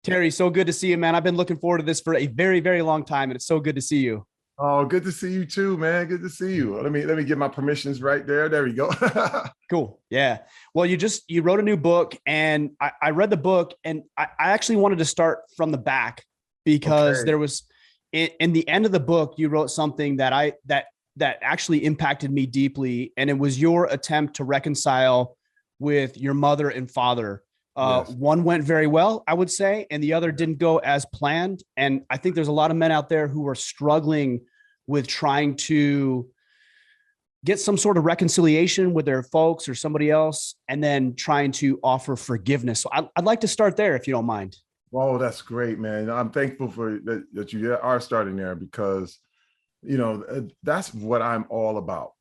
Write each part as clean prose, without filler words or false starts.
Terry, so good to see you, man. I've been looking forward to this for a very, very long time, and it's so good to see you. Oh, good to see you too, man. Good to see you. Let me get my permissions right there. There we go. Cool. Yeah. Well, you wrote a new book, and I read the book, and I actually wanted to start from the back because Okay. there was in the end of the book, you wrote something that actually impacted me deeply, and it was your attempt to reconcile with your mother and father. Yes. One went very well, I would say, and the other didn't go as planned. And I think there's a lot of men out there who are struggling with trying to get some sort of reconciliation with their folks or somebody else, and then trying to offer forgiveness. So I'd like to start there if you don't mind. Oh, that's great, man. I'm thankful for that you are starting there because, that's what I'm all about.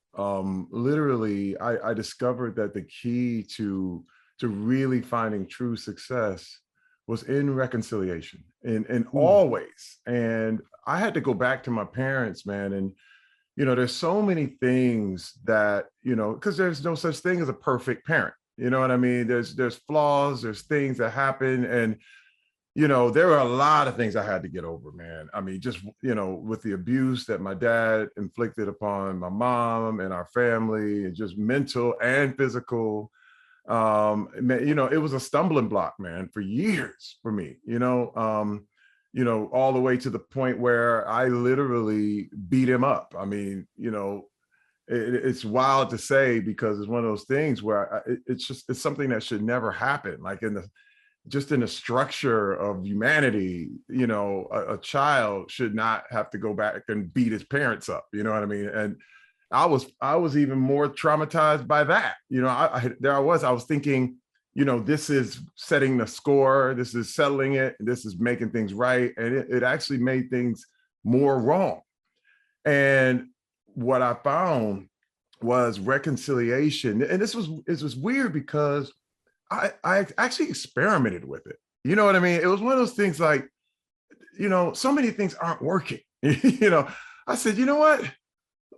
Literally, I discovered that the key to really finding true success was in reconciliation in Ooh. all ways. And I had to go back to my parents, man, and there's so many things that, because there's no such thing as a perfect parent. You know what I mean? There's flaws, there's things that happen. And, there were a lot of things I had to get over, man. I mean, just, with the abuse that my dad inflicted upon my mom and our family, and just mental and physical. It was a stumbling block, man, for years for me, all the way to the point where I literally beat him up. I mean, it's wild to say because it's one of those things where it's something that should never happen. Like in the structure of humanity, a child should not have to go back and beat his parents up. You know what I mean? And I was even more traumatized by that. I was thinking, this is setting the score, this is settling it, this is making things right. And it actually made things more wrong. And what I found was reconciliation. And this was weird because I actually experimented with it. You know what I mean? It was one of those things like, so many things aren't working. I said, you know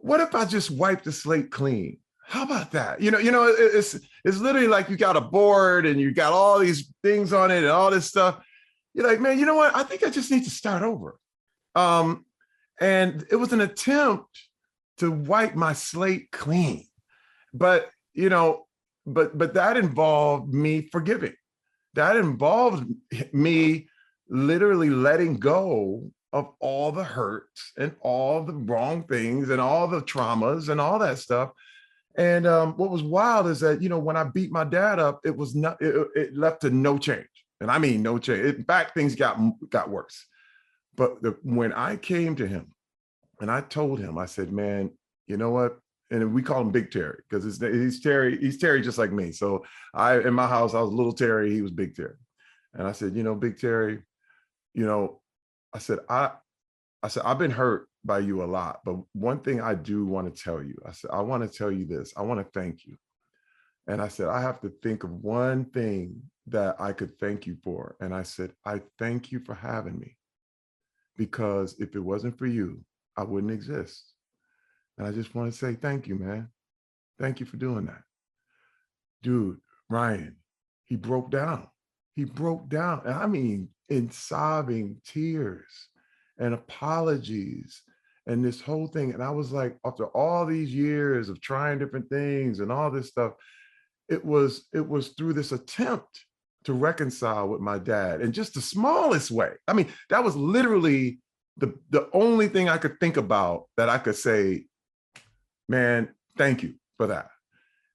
what if I just wipe the slate clean? How about that? It's literally like you got a board and you got all these things on it and all this stuff. You're like, man, you know what? I think I just need to start over. Um, and it was an attempt to wipe my slate clean. But, but that involved me forgiving. That involved me literally letting go of all the hurts and all the wrong things and all the traumas and all that stuff. And what was wild is that, when I beat my dad up, it was not, it left to no change. And I mean, no change. In fact, things got worse. But when I came to him and I told him, I said, man, you know what? And we call him Big Terry because he's Terry just like me. So in my house, I was little Terry, he was Big Terry. And I said, Big Terry, you know, I said, I've been hurt by you a lot, but one thing I do want to tell you, I said, I want to tell you this. I want to thank you. And I said, I have to think of one thing that I could thank you for. And I said, I thank you for having me because if it wasn't for you, I wouldn't exist. And I just want to say, thank you, man. Thank you for doing that. Dude, Ryan, he broke down. He broke down. And I mean, in sobbing tears and apologies and this whole thing. And I was like, after all these years of trying different things and all this stuff, it was through this attempt to reconcile with my dad in just the smallest way. I mean, that was literally the only thing I could think about that I could say, man, thank you for that.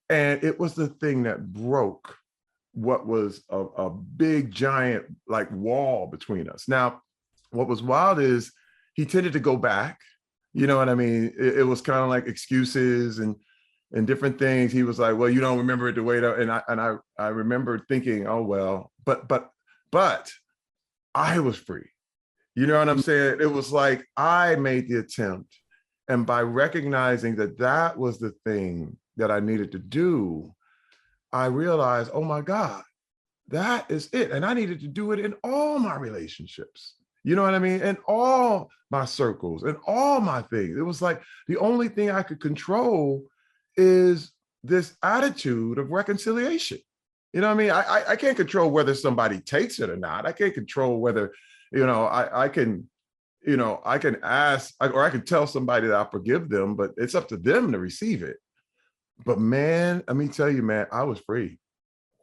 And it was the thing that broke what was a big giant like wall between us. Now, what was wild is he tended to go back. You know what I mean? It was kind of like excuses and different things. He was like, well, you don't remember it the way that, and I remember thinking, oh, well, but I was free. You know what I'm saying? It was like I made the attempt. And by recognizing that that was the thing that I needed to do, I realized, oh my God, that is it. And I needed to do it in all my relationships. You know what I mean? In all my circles and all my things. It was like the only thing I could control is this attitude of reconciliation. You know what I mean? I can't control whether somebody takes it or not. I can't control whether, I can, I can ask, or I can tell somebody that I forgive them, but it's up to them to receive it. But man, let me tell you, man, I was free.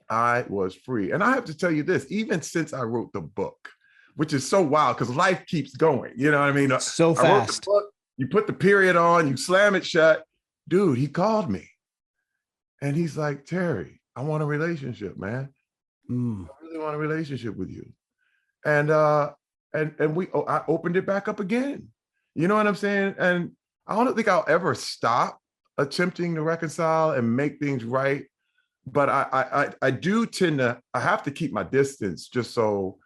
I was free. And I have to tell you this, even since I wrote the book, which is so wild because life keeps going. You know what I mean? So I wrote the fast. book, you put the period on, you slam it shut. Dude, he called me and he's like, Terry, I want a relationship, man. Mm. I really want a relationship with you. And I opened it back up again. You know what I'm saying? And I don't think I'll ever stop attempting to reconcile and make things right. But I do tend to, I have to keep my distance just so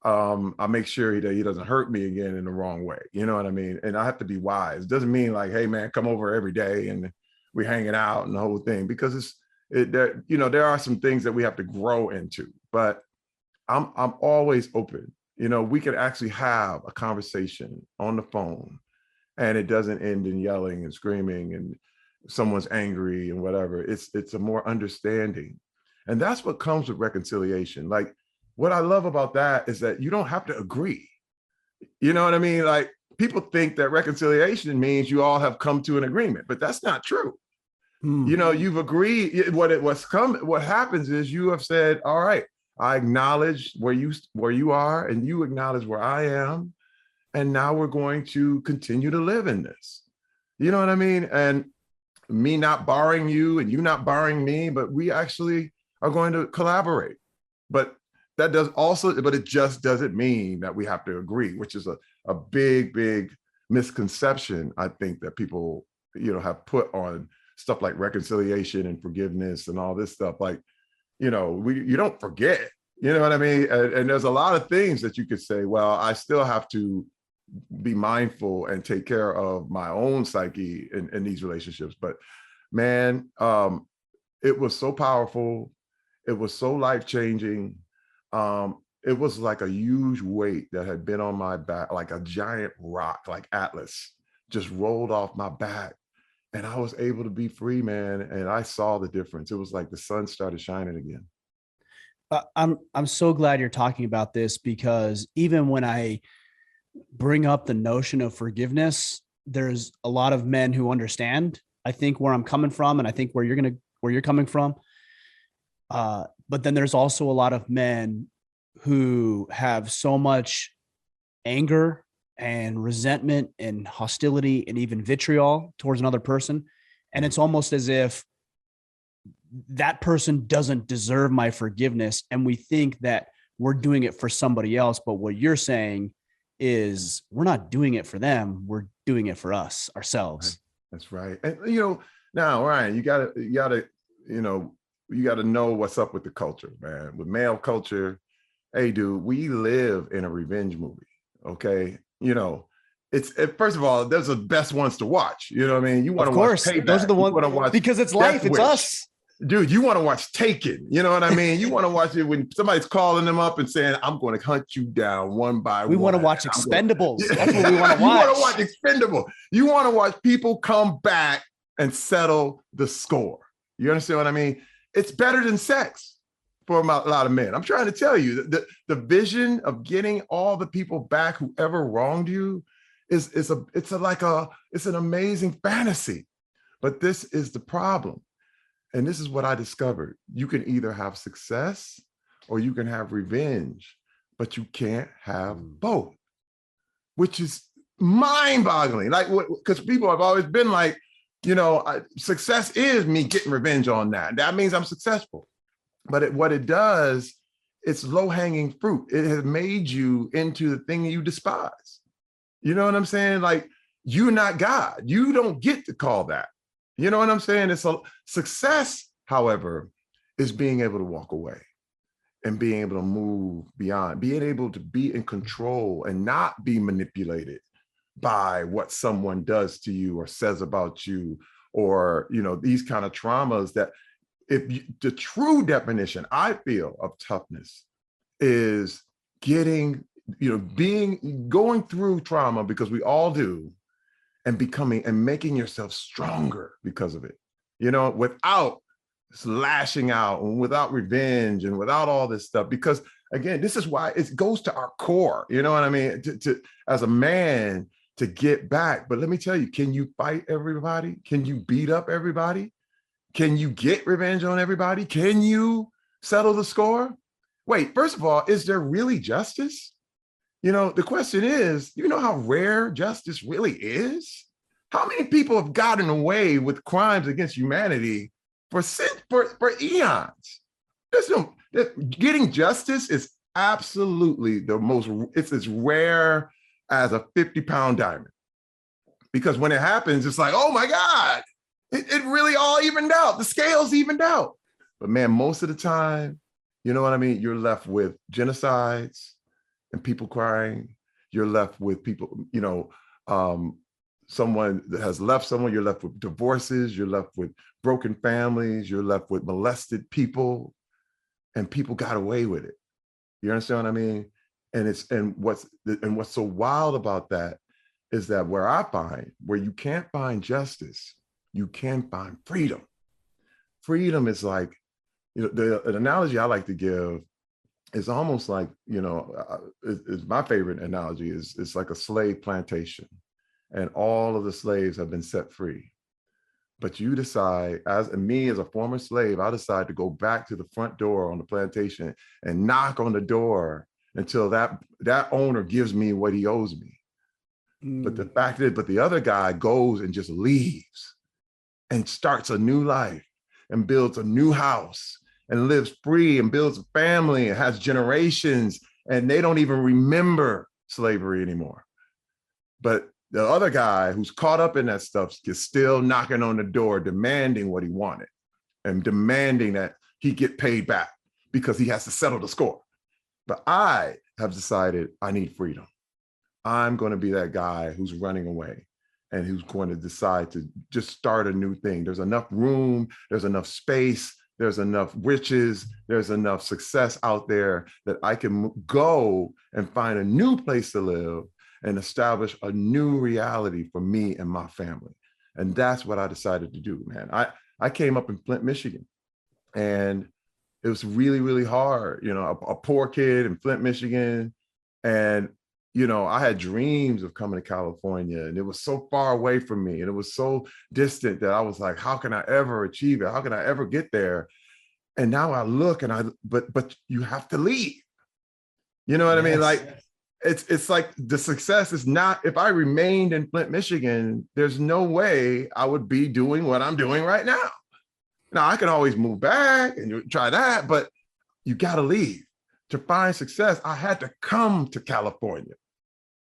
I make sure that he doesn't hurt me again in the wrong way. You know what I mean? And I have to be wise. It doesn't mean like, hey man, come over every day and we're hanging out and the whole thing, because there are some things that we have to grow into. But I'm always open. We can actually have a conversation on the phone and it doesn't end in yelling and screaming and someone's angry and whatever. It's a more understanding. And that's what comes with reconciliation. Like, what I love about that is that you don't have to agree. You know what I mean? Like, people think that reconciliation means you all have come to an agreement, but that's not true. You've agreed. What happens is you have said, all right, I acknowledge where you are and you acknowledge where I am. And now we're going to continue to live in this. You know what I mean? And me not borrowing you and you not borrowing me, but we actually are going to collaborate. But it just doesn't mean that we have to agree, which is a big, big misconception, I think, that people, have put on stuff like reconciliation and forgiveness and all this stuff. Like, you don't forget, you know what I mean? And there's a lot of things that you could say, well, I still have to be mindful and take care of my own psyche in these relationships. But man, it was so powerful. It was so life-changing. It was like a huge weight that had been on my back, like a giant rock, like Atlas, just rolled off my back. And I was able to be free, man. And I saw the difference. It was like the sun started shining again. I'm so glad you're talking about this, because even when I bring up the notion of forgiveness, there's a lot of men who understand, I think, where I'm coming from, and I think where you're coming from. But then there's also a lot of men who have so much anger and resentment and hostility and even vitriol towards another person. And it's almost as if that person doesn't deserve my forgiveness. And we think that we're doing it for somebody else. But what you're saying is we're not doing it for them. We're doing it for ourselves. That's right. And, now, Ryan, you gotta, you gotta know what's up with the culture, man. With male culture, hey, dude, we live in a revenge movie. Okay. First of all, those are the best ones to watch. You know what I mean? You want to watch Payback. Those are the ones, because it's life. It's us. Dude, you want to watch Taken. You know what I mean? You want to watch it when somebody's calling them up and saying, I'm going to hunt you down one by one. We want to watch Expendables. That's what we want to watch. You want to watch Expendables. You want to watch people come back and settle the score. You understand what I mean? It's better than sex for a lot of men. I'm trying to tell you, the vision of getting all the people back who ever wronged you it's an amazing fantasy. But this is the problem. And this is what I discovered. You can either have success or you can have revenge, but you can't have both, which is mind-boggling. Like, because people have always been like, success is me getting revenge on that. That means I'm successful. But what it does, it's low-hanging fruit. It has made you into the thing you despise. You know what I'm saying? Like, you're not God. You don't get to call that. You know what I'm saying? It's a success, however, is being able to walk away and being able to move beyond, being able to be in control and not be manipulated by what someone does to you or says about you, or, these kind of traumas that the true definition, I feel, of toughness is going through trauma, because we all do, and becoming and making yourself stronger because of it, without lashing out and without revenge and without all this stuff. Because again, this is why it goes to our core. You know what I mean? To as a man to get back. But let me tell you, can you fight everybody? Can you beat up everybody? Can you get revenge on everybody? Can you settle the score? Wait, first of all, is there really justice? You know, the question is, you know how rare justice really is? How many people have gotten away with crimes against humanity for eons? Getting justice is absolutely the most, it's as rare as a 50-pound diamond. Because when it happens, it's like, oh my God, it really all evened out. The scales evened out. But man, most of the time, you know what I mean? You're left with genocides and people crying. You're left with people, you know, someone that has left someone, you're left with divorces, you're left with broken families, you're left with molested people, and people got away with it. You understand what I mean? And what's so wild about that is that where you can't find justice, you can find freedom. Freedom is like, you know, an analogy I like to give is almost like, you know, is my favorite analogy is it's like a slave plantation, and all of the slaves have been set free. But you decide, as a former slave, I decide to go back to the front door on the plantation and knock on the door until that owner gives me what he owes me. But the fact is, but the other guy goes and just leaves and starts a new life and builds a new house and lives free and builds a family and has generations, and they don't even remember slavery anymore. But the other guy who's caught up in that stuff is still knocking on the door, demanding what he wanted and demanding that he get paid back because he has to settle the score. But I have decided I need freedom. I'm going to be that guy who's running away and who's going to decide to just start a new thing. There's enough room, there's enough space, there's enough riches, there's enough success out there that I can go and find a new place to live and establish a new reality for me and my family. And that's what I decided to do, man. I came up in Flint, Michigan, and it was really, really hard. You know, a poor kid in Flint, Michigan. And, you know, I had dreams of coming to California, and it was so far away from me. And it was so distant that I was like, how can I ever achieve it? How can I ever get there? And now I look and but you have to leave. You know what I mean? Like, it's like the success is not, if I remained in Flint, Michigan, there's no way I would be doing what I'm doing right now. Now I can always move back and try that, but you got to leave to find success. I had to come to California.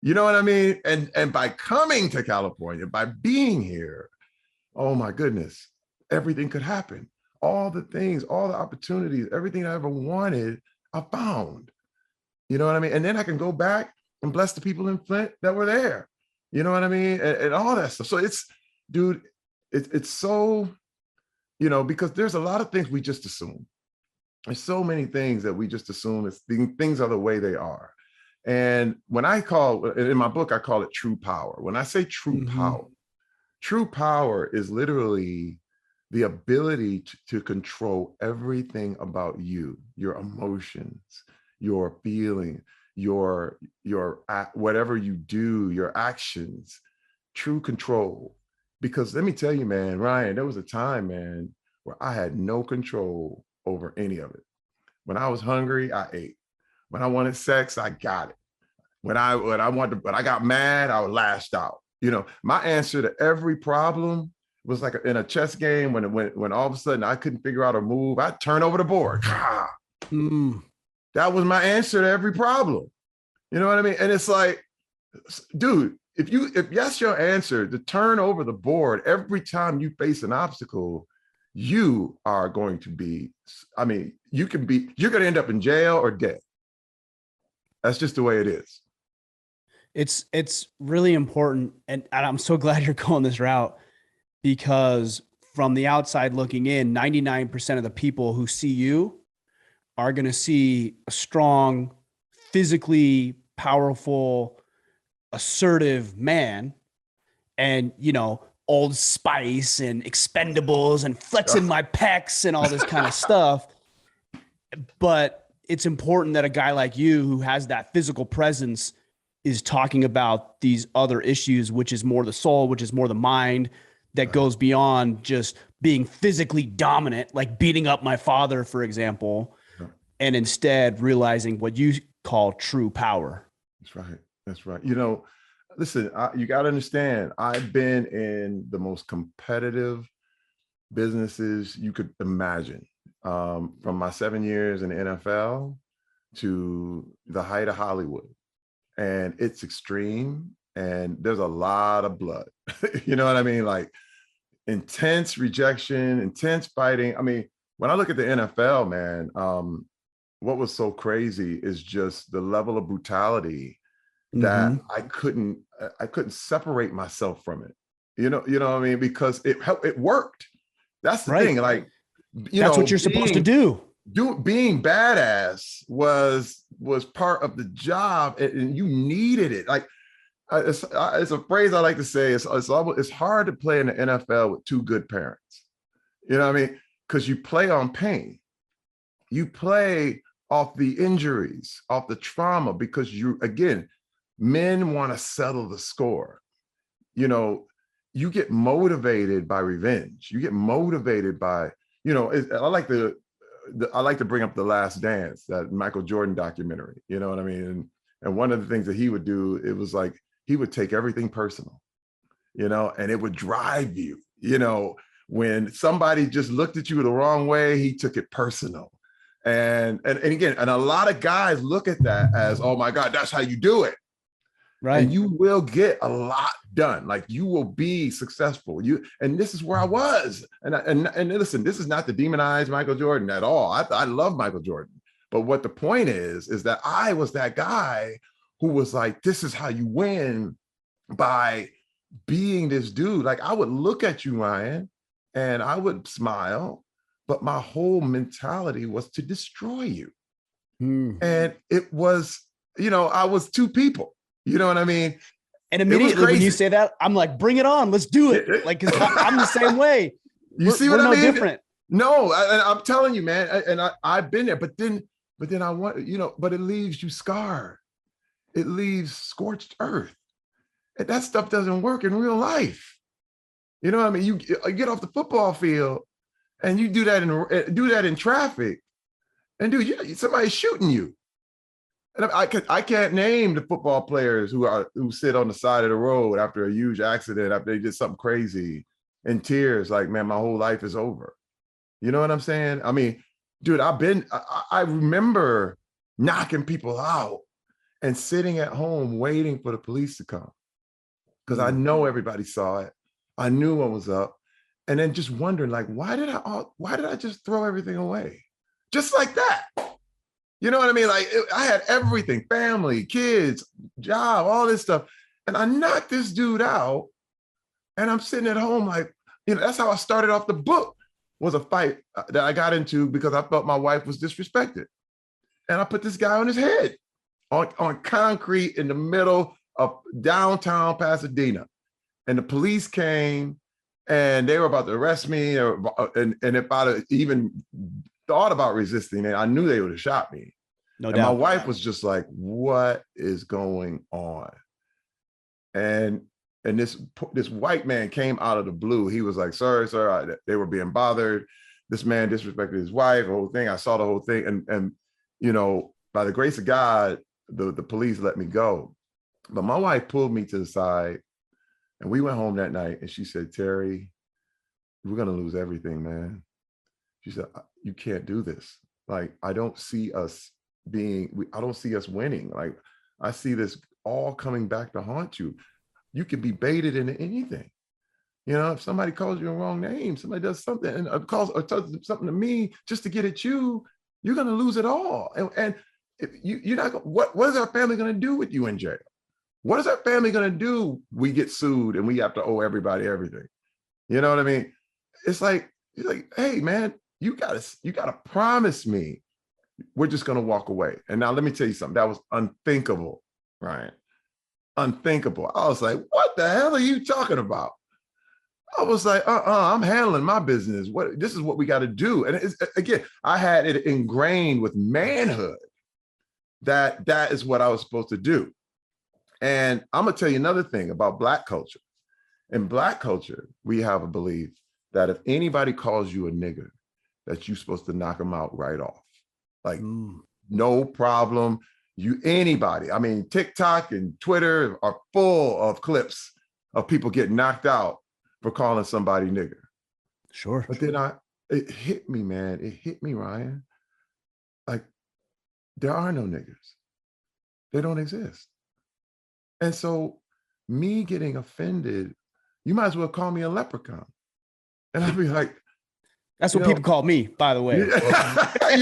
You know what I mean? And by coming to California, by being here, oh my goodness, everything could happen. All the things, all the opportunities, everything I ever wanted, I found. You know what I mean? And then I can go back and bless the people in Flint that were there. You know what I mean? And all that stuff. So it's, dude, it's so, you know, because there's a lot of things we just assume. There's so many things that we just assume things are the way they are. And when in my book, I call it true power. When I say true power is literally the ability to control everything about you, your emotions, your feeling, your whatever you do, your actions, true control. Because let me tell you, man, Ryan, there was a time, man, where I had no control over any of it. When I was hungry, I ate. When I wanted sex, I got it. When I got mad, I lashed out. You know, my answer to every problem was like in a chess game when all of a sudden I couldn't figure out a move, I'd turn over the board. That was my answer to every problem. You know what I mean? And it's like, dude, if that's your answer, to turn over the board every time you face an obstacle, you are going to be, I mean, you're going to end up in jail or dead. That's just the way it is. It's really important. And I'm so glad you're going this route, because from the outside looking in, 99% of the people who see you are going to see a strong, physically powerful, assertive man. And, you know, Old Spice and Expendables and flexing my pecs and all this kind of stuff. But it's important that a guy like you who has that physical presence is talking about these other issues, which is more the soul, which is more the mind, that goes beyond just being physically dominant, like beating up my father, for example, and instead realizing what you call true power. That's right. That's right. You know, listen, you got to understand, I've been in the most competitive businesses you could imagine, from my 7 years in the NFL to the height of Hollywood. And it's extreme and there's a lot of blood. You know what I mean? Like intense rejection, intense fighting. I mean, when I look at the NFL, man, what was so crazy is just the level of brutality that I couldn't separate myself from it. You know what I mean? Because it worked. That's the thing. Like, that's what you're supposed to do. Being badass was part of the job, and you needed it. Like, it's a phrase I like to say. It's hard to play in the NFL with two good parents. You know what I mean? Because you play on pain. You play off the injuries, off the trauma, because men want to settle the score. You know, you get motivated by revenge. You get motivated by, I like to bring up The Last Dance, that Michael Jordan documentary. You know what I mean? And one of the things that he would do, it was like he would take everything personal, and it would drive you. When somebody just looked at you the wrong way, he took it personal. And again, a lot of guys look at that as, oh my God, that's how you do it. Right. And you will get a lot done. Like, you will be successful. And this is where I was. And listen, this is not to demonize Michael Jordan at all. I love Michael Jordan. But what the point is that I was that guy who was like, this is how you win, by being this dude. Like, I would look at you, Ryan, and I would smile, but my whole mentality was to destroy you. And it was, I was two people. You know what I mean? And immediately when you say that, I'm like, bring it on. Let's do it. Like, 'cause I'm the same way. See what I mean? Different. No, I'm telling you, man. And I've been there, but then I want, but it leaves you scarred. It leaves scorched earth. And that stuff doesn't work in real life. You know what I mean? You get off the football field and you do that in traffic, and dude, somebody's shooting you. And I can't name the football players who sit on the side of the road after a huge accident, after they did something crazy, in tears, like, man, my whole life is over. You know what I'm saying? I mean, dude, I remember knocking people out and sitting at home waiting for the police to come, because I know everybody saw it. I knew what was up. And then just wondering, like, why did I just throw everything away? Just like that. You know what I mean? Like, I had everything, family, kids, job, all this stuff. And I knocked this dude out, and I'm sitting at home like, that's how I started off the book, was a fight that I got into because I felt my wife was disrespected. And I put this guy on his head on concrete in the middle of downtown Pasadena. And the police came and they were about to arrest me. And if I'd even thought about resisting it, I knew they would have shot me. No doubt. My wife was just like, what is going on? And this white man came out of the blue. He was like, sorry, sir, they were being bothered. This man disrespected his wife, the whole thing. I saw the whole thing. And by the grace of God, the police let me go. But my wife pulled me to the side, and we went home that night, and she said, Terry, we're going to lose everything, man. She said, you can't do this. Like, I don't see us winning. Like, I see this all coming back to haunt you. You could be baited into anything. If somebody calls you a wrong name, somebody does something and does something to me just to get at you, you're going to lose it all. And if you're not, what is our family going to do with you in jail? What is our family going to do? We get sued and we have to owe everybody everything. You know what I mean? It's like, hey, man, you gotta promise me we're just gonna walk away. And now let me tell you something. That was unthinkable, Ryan. Unthinkable. I was like, what the hell are you talking about? I was like, I'm handling my business. This is what we got to do. And again, I had it ingrained with manhood that is what I was supposed to do. And I'm gonna tell you another thing about Black culture. In Black culture, we have a belief that if anybody calls you a nigger, that you're supposed to knock them out right off. Like, no problem. Anybody. I mean, TikTok and Twitter are full of clips of people getting knocked out for calling somebody nigger. Sure. But then it hit me, man. It hit me, Ryan. Like, there are no niggers. They don't exist. And so me getting offended, you might as well call me a leprechaun. And I'd be like, that's what people call me, by the way. You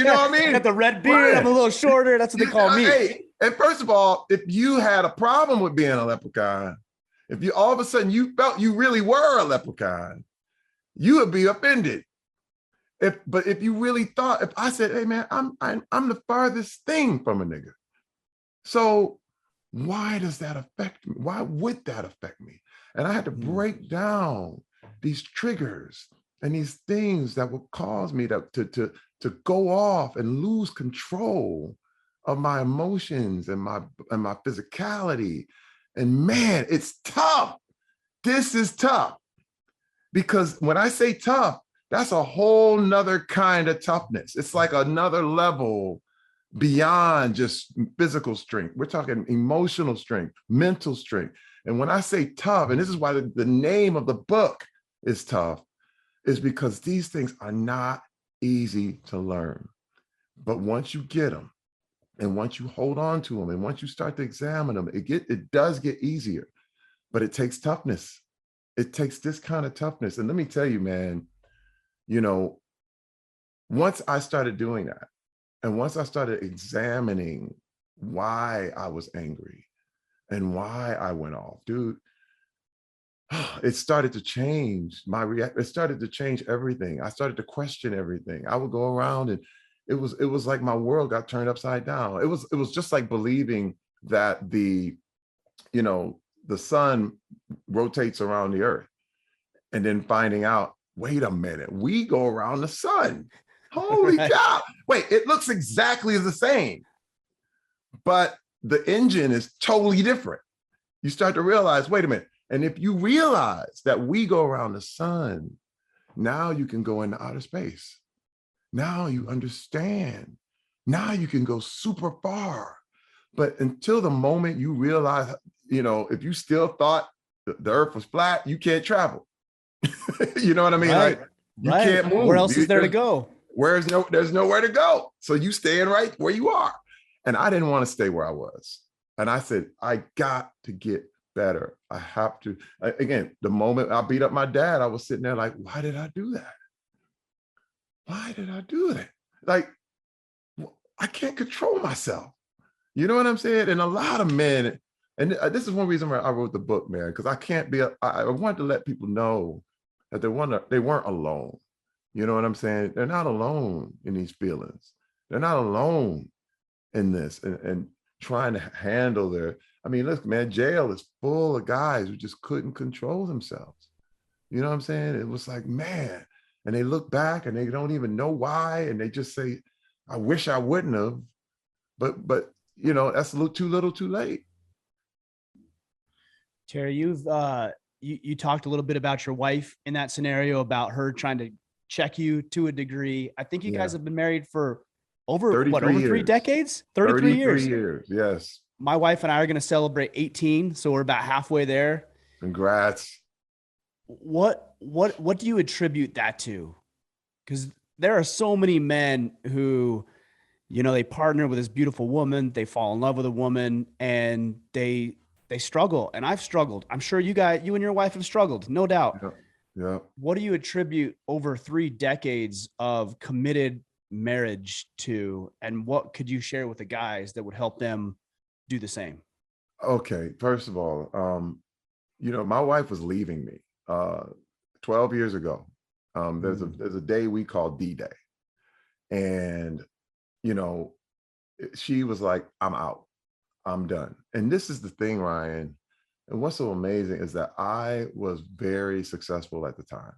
know what I mean? I got the red beard. Right. I'm a little shorter. That's what they call me. Hey, and first of all, if you had a problem with being a leprechaun, if you all of a sudden you felt you really were a leprechaun, you would be offended. But if you really thought, if I said, hey man, I'm the farthest thing from a nigga. So why does that affect me? Why would that affect me? And I had to break down these triggers and these things that would cause me to go off and lose control of my emotions and my physicality. And man, it's tough. This is tough. Because when I say tough, that's a whole nother kind of toughness. It's like another level beyond just physical strength. We're talking emotional strength, mental strength. And when I say tough, and this is why the name of the book is tough, is because these things are not easy to learn. But once you get them, and once you hold on to them, and once you start to examine them, it does get easier. But it takes toughness. It takes this kind of toughness. And let me tell you, man, once I started doing that, and once I started examining why I was angry and why I went off, dude, it started to change it started to change everything. I started to question everything. I would go around and it was like my world got turned upside down. It was just like believing that the sun rotates around the earth and then finding out, wait a minute, we go around the sun. Holy cow. Wait, it looks exactly the same, but the engine is totally different. You start to realize, wait a minute. And if you realize that we go around the sun, now you can go into outer space. Now you understand. Now you can go super far. But until the moment you realize, if you still thought the earth was flat, you can't travel. You know what I mean? Right. Like, you can't move. Where else is there to go? There's nowhere to go. So you staying right where you are. And I didn't want to stay where I was. And I said, I got to get better. I have to. Again, the moment I beat up my dad, I was sitting there like, why did I do that? Why did I do that? Like, I can't control myself. You know what I'm saying? And a lot of men, and this is one reason why I wrote the book, man, because I wanted to let people know that they weren't alone. You know what I'm saying? They're not alone in these feelings. They're not alone in this and trying to handle look, man, jail is full of guys who just couldn't control themselves. You know what I'm saying? It was like, man, and they look back and they don't even know why. And they just say, I wish I wouldn't have, but that's too little too late. Terry, you talked a little bit about your wife in that scenario, about her trying to check you to a degree. I think you guys have been married for over 3 decades? 33 years. Yes. My wife and I are going to celebrate 18. So we're about halfway there. Congrats. What do you attribute that to? Because there are so many men who, they partner with this beautiful woman, they fall in love with a woman, and they struggle. And I've struggled. I'm sure you and your wife have struggled, no doubt. Yeah. What do you attribute over 3 decades of committed marriage to, and what could you share with the guys that would help them do the same? Okay. First of all, my wife was leaving me 12 years ago. There's a day we call D-Day. And, she was like, I'm out. I'm done. And this is the thing, Ryan. And what's so amazing is that I was very successful at the time,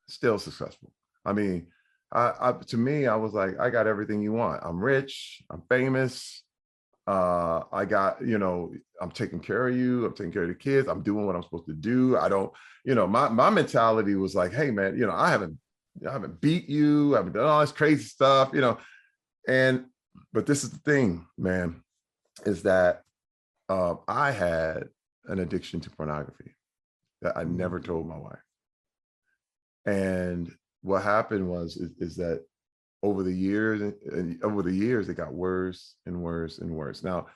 still successful. I mean, to me, I was like, I got everything you want. I'm rich, I'm famous. I got, I'm taking care of you. I'm taking care of the kids. I'm doing what I'm supposed to do. I don't, my mentality was like, hey man, I haven't beat you. I haven't done all this crazy stuff, but this is the thing, man, is that I had an addiction to pornography that I never told my wife. And what happened is that over the years, it got worse and worse and worse. Now,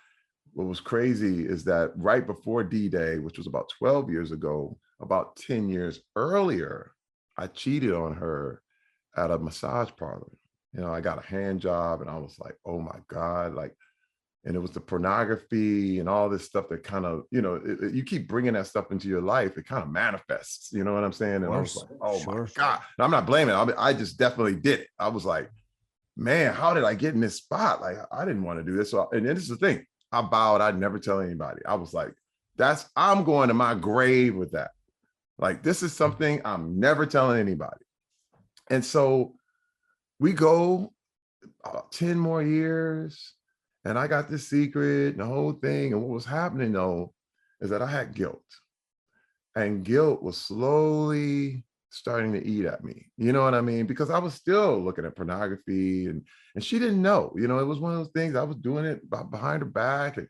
what was crazy is that right before D-Day, which was about 12 years ago, about 10 years earlier, I cheated on her at a massage parlor. I got a hand job and I was like, oh my God, and it was the pornography and all this stuff that kind of, you keep bringing that stuff into your life, it kind of manifests, you know what I'm saying? And I was like, oh my God. And I'm not blaming it. I just definitely did it. I was like, man, how did I get in this spot? Like, I didn't want to do this. So, and this is the thing, I vowed I'd never tell anybody. I was like, I'm going to my grave with that. Like, this is something I'm never telling anybody. And so we go 10 more years and I got this secret and the whole thing. And what was happening though, is that I had guilt, and guilt was slowly starting to eat at me. You know what I mean? Because I was still looking at pornography and she didn't know, it was one of those things. I was doing it behind her back, and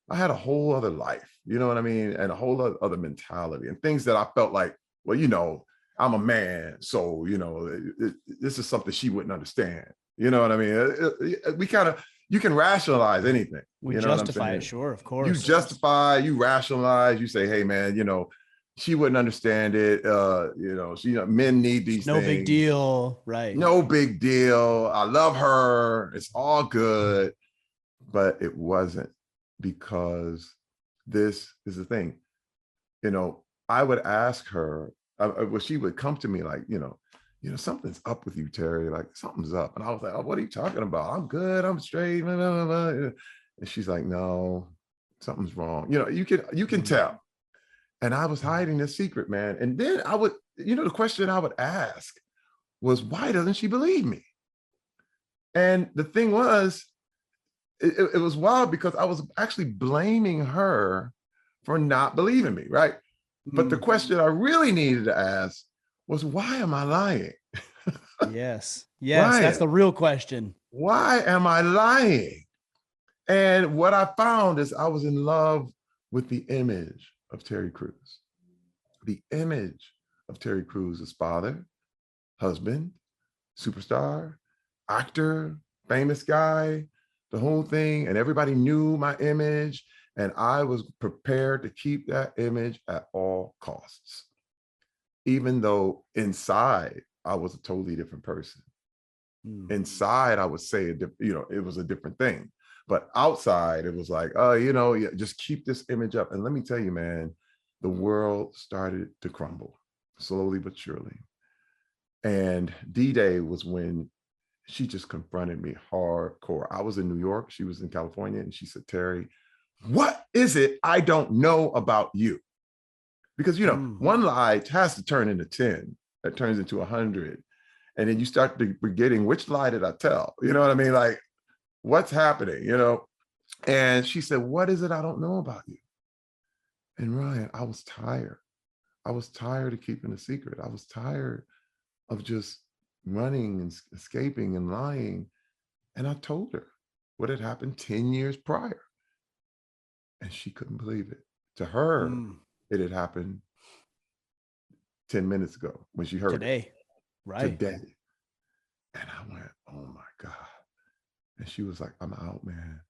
I had a whole other life, you know what I mean? And a whole other mentality and things that I felt like, well, I'm a man. So, this is something she wouldn't understand. You know what I mean? You can rationalize anything. We know justify it, sure, of course. You justify, you rationalize, you say, hey man, she wouldn't understand it. Men need these things. No big deal, right? No big deal. I love her. It's all good. But it wasn't, because this is the thing. I would ask her, she would come to me like, something's up with you, Terry. Like, something's up. And I was like, oh, what are you talking about? I'm good. I'm straight. Blah, blah, blah. And she's like, no, something's wrong. You can tell. And I was hiding this secret, man. And then I would, the question I would ask was, why doesn't she believe me? And the thing was, it was wild, because I was actually blaming her for not believing me, right? But the question I really needed to ask was, why am I lying? Yes, that's the real question. Why am I lying? And what I found is I was in love with the image of Terry Crews. The image of Terry Crews as father, husband, superstar, actor, famous guy, the whole thing. And everybody knew my image. And I was prepared to keep that image at all costs, even though inside I was a totally different person. Inside, I would say, it was a different thing. But outside, it was like, oh, just keep this image up. And let me tell you, man, the world started to crumble slowly but surely. And D-Day was when she just confronted me hardcore. I was in New York, she was in California, and she said, Terry, what is it I don't know about you? Because, one lie has to turn into 10. That turns into 100. And then you start forgetting, which lie did I tell? You know what I mean? Like, what's happening, And she said, what is it I don't know about you? And Ryan, I was tired. I was tired of keeping a secret. I was tired of just running and escaping and lying. And I told her what had happened 10 years prior. And she couldn't believe it. To her, it had happened 10 minutes ago when she heard it. Right. Today. And I went, oh my God. And she was like, I'm out, man.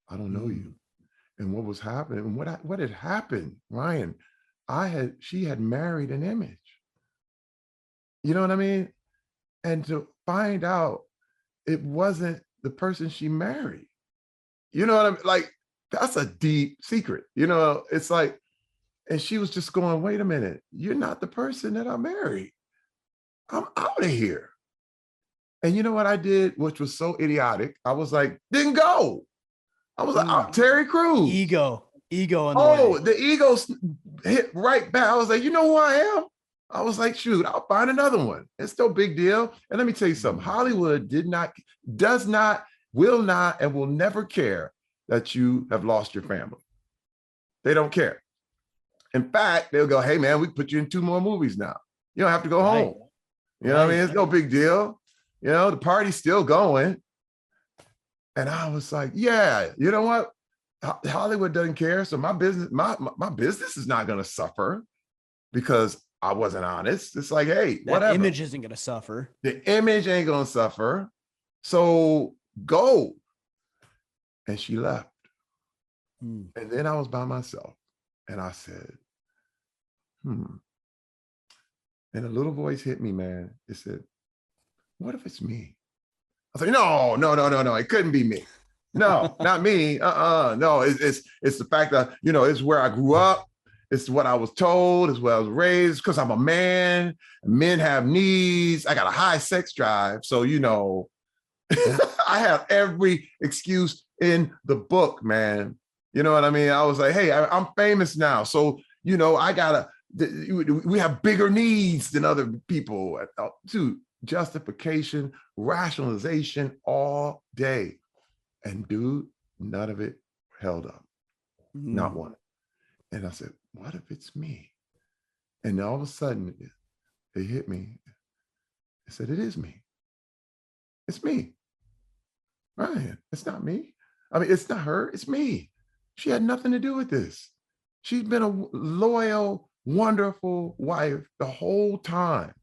I don't know you. And what was happening, and what had happened, Ryan, she had married an image. You know what I mean? And to find out it wasn't the person she married. You know what I mean? Like, that's a deep secret. It's like, and she was just going, wait a minute, you're not the person that I married. I'm out of here. And you know what I did, which was so idiotic? I was like, then go. I was like, I'm Terry Crews. Ego. In the ego hit right back. I was like, you know who I am? I was like, shoot, I'll find another one. It's no big deal. And let me tell you something. Hollywood does not, will not, and will never care that you have lost your family. They don't care. In fact, they'll go, hey man, we can put you in 2 more movies now. You don't have to go home. You know what I mean? It's no big deal. You know, the party's still going. And I was like, yeah, you know what? Hollywood doesn't care. So my business is not going to suffer because I wasn't honest. It's like, hey, whatever. That image isn't going to suffer. The image ain't going to suffer. So go. And she left. And then I was by myself and I said, And a little voice hit me, man. It said, what if it's me? I was like, no, it couldn't be me. No, not me. No, it's the fact that, you know, it's where I grew up. It's what I was told. It's where I was raised because I'm a man. Men have needs. I got a high sex drive. So, you know, I have every excuse in the book, man. You know what I mean? I was like, hey, I'm famous now. So, you know, we have bigger needs than other people. Dude, justification, rationalization all day. And dude, none of it held up. Not one. And I said, what if it's me? And all of a sudden, it hit me. I said, it is me. It's me. Ryan, it's not me. I mean, it's not her, it's me. She had nothing to do with this. She's been a loyal, wonderful wife the whole time.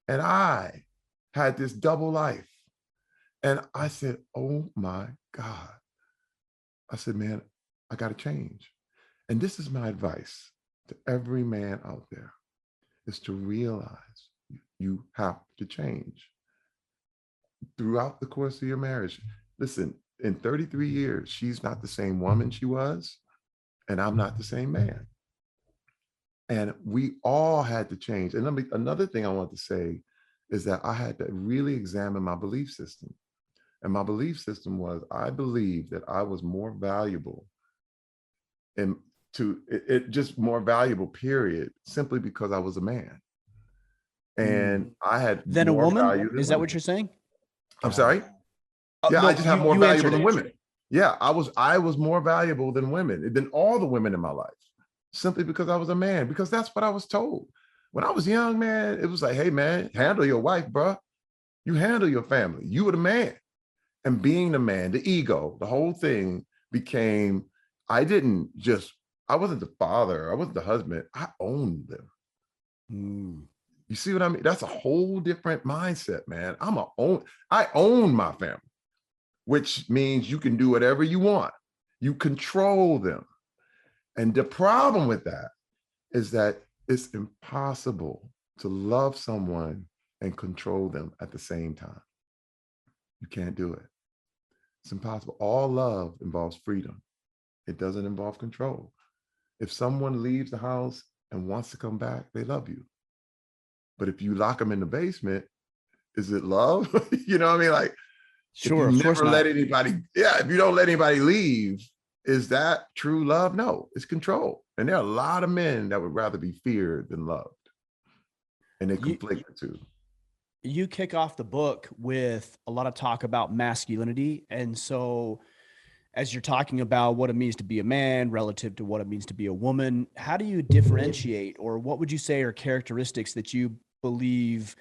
And I had this double life. And I said, oh my God. I said, man, I got to change. And this is my advice to every man out there, is to realize you have to change throughout the course of your marriage. Listen, in 33 years, she's not the same woman she was, and I'm not the same man. And we all had to change. And another thing I want to say is that I had to really examine my belief system. And my belief system was, I believed that I was more valuable just more valuable, period, simply because I was a man. And I had then more a woman? value than Is that women. what you're saying? I'm sorry? Yeah, No, I just have more valuable than women. Yeah, I was more valuable than women, than all the women in my life, simply because I was a man, because that's what I was told. When I was young, man, it was like, hey, man, handle your wife, bro. You handle your family. You were the man. And being the man, the ego, the whole thing became, I wasn't the father. I wasn't the husband. I owned them. You see what I mean? That's a whole different mindset, man. I own my family, which means you can do whatever you want. You control them. And the problem with that is that it's impossible to love someone and control them at the same time. You can't do it. It's impossible. All love involves freedom. It doesn't involve control. If someone leaves the house and wants to come back, they love you. But if you lock them in the basement, is it love? You know what I mean? Like, sure, if you of course never let not. anybody, if you don't let anybody leave, is that true love? No, it's control. And there are a lot of men that would rather be feared than loved. And they conflict the two. You kick off the book with a lot of talk about masculinity. And so as you're talking about what it means to be a man relative to what it means to be a woman, how do you differentiate, or what would you say are characteristics that you believe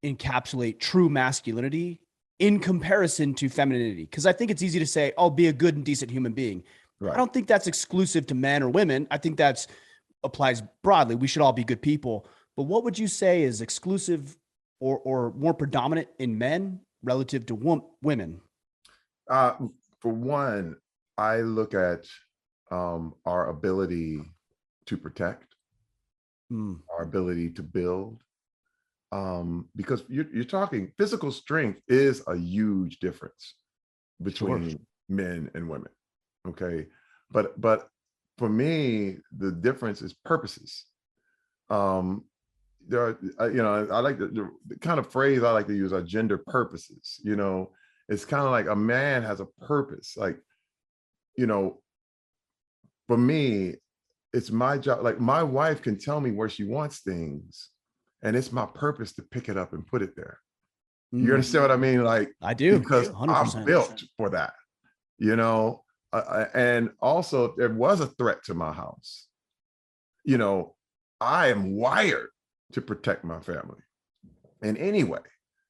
encapsulate true masculinity in comparison to femininity? Because I think it's easy to say, oh, be a good and decent human being. Right. I don't think that's exclusive to men or women. I think that's applies broadly. We should all be good people. But what would you say is exclusive or more predominant in men relative to women? For one, I look at our ability to protect, our ability to build, because you're talking physical strength is a huge difference between men and women. Okay, but for me, the difference is purposes. There are, I like the kind of phrase I like to use are gender purposes. You know, it's kind of like a man has a purpose. Like, you know, for me, it's my job. Like my wife can tell me where she wants things, and it's my purpose to pick it up and put it there. You understand what I mean? Like, I do. because 100%. I'm built for that, you know? And also, if there was a threat to my house, you know, I am wired to protect my family in any way.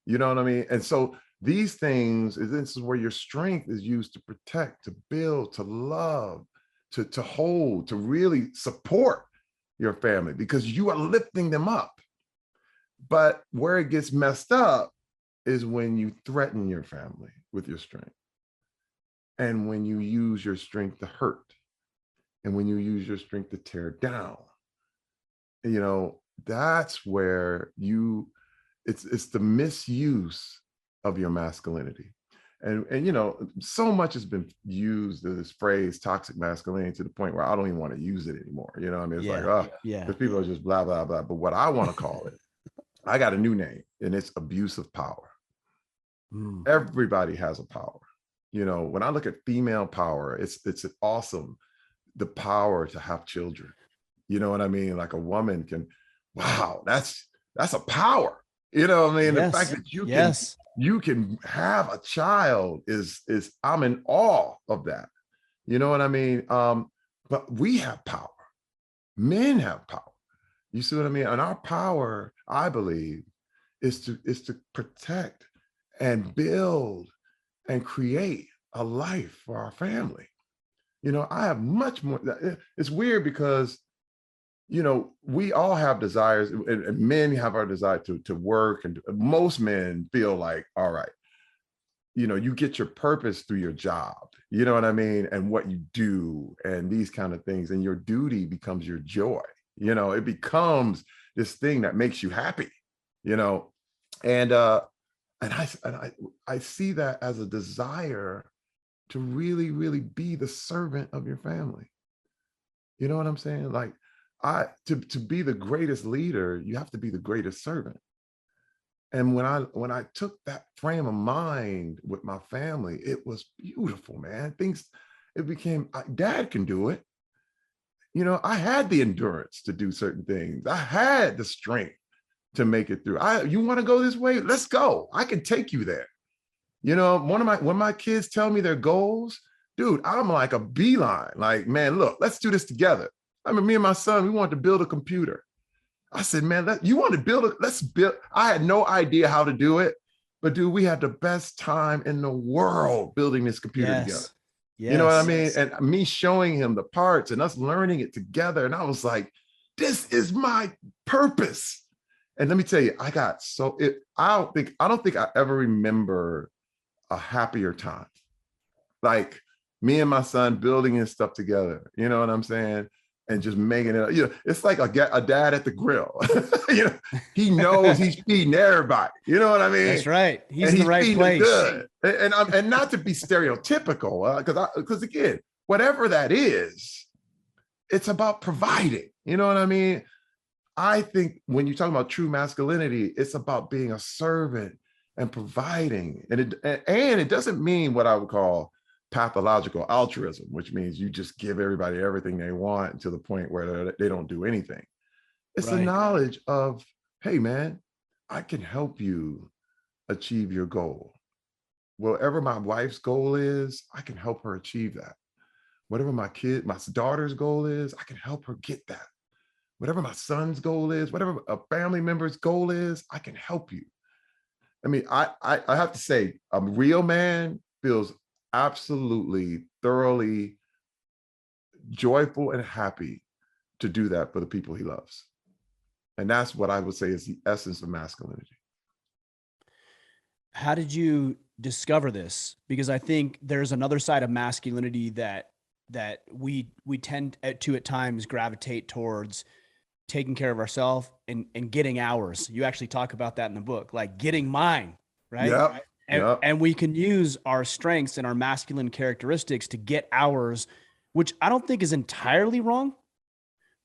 You know what I mean? And so these things, this is where your strength is used to protect, to build, to love, to hold, to really support your family, because you are lifting them up. But where it gets messed up is when you threaten your family with your strength, and when you use your strength to hurt, and when you use your strength to tear down. You know, that's where it's the misuse of your masculinity. And you know, so much has been used, this phrase toxic masculinity, to the point where I don't even want to use it anymore. You know what I mean? It's like, oh, because people are just blah, blah, blah. But what I want to call it, I got a new name, and it's abuse of power. Everybody has a power. You know, when I look at female power, it's awesome. The power to have children. You know what I mean? Like a woman can, wow, that's a power. You know what I mean? The fact that you can have a child is I'm in awe of that. You know what I mean? But we have power. Men have power. You see what I mean? And our power, I believe, is to protect and build and create a life for our family. You know, I have much more. It's weird because, you know, we all have desires, and men have our desire to work, and most men feel like, all right, you know, you get your purpose through your job, you know what I mean, and what you do, and these kind of things, and your duty becomes your joy. You know, it becomes this thing that makes you happy, you know, and I see that as a desire to really, really be the servant of your family. You know what I'm saying? Like, to be the greatest leader, you have to be the greatest servant. And when I took that frame of mind with my family, it was beautiful, man. It became, Dad can do it. You know, I had the endurance to do certain things. I had the strength to make it through. You want to go this way? Let's go. I can take you there. You know, when my kids tell me their goals, dude, I'm like a beeline. Like, man, look, let's do this together. I mean, me and my son, we wanted to build a computer. I said, man, you want to let's build. I had no idea how to do it, but dude, we had the best time in the world building this computer together. You know what I mean? And me showing him the parts and us learning it together. And I was like, this is my purpose. And let me tell you, I don't think I ever remember a happier time. Like me and my son building this stuff together, you know what I'm saying? And just making it, you know, it's like a dad at the grill. You know, he knows he's feeding everybody. You know what I mean? That's right. He's in the right place. Good. And not to be stereotypical, because again, whatever that is, it's about providing. You know what I mean? I think when you talk about true masculinity, it's about being a servant and providing. And it doesn't mean what I would call pathological altruism, which means you just give everybody everything they want to the point where they don't do anything. It's the knowledge of, hey, man, I can help you achieve your goal. Whatever my wife's goal is, I can help her achieve that. Whatever my daughter's goal is, I can help her get that. Whatever my son's goal is, whatever a family member's goal is, I can help you. I mean, I have to say, a real man feels absolutely, thoroughly joyful and happy to do that for the people he loves. And that's what I would say is the essence of masculinity. How did you discover this? Because I think there's another side of masculinity that we tend to at times gravitate towards taking care of ourselves and getting ours. You actually talk about that in the book, like getting mine, right? Yep. And we can use our strengths and our masculine characteristics to get ours, which I don't think is entirely wrong,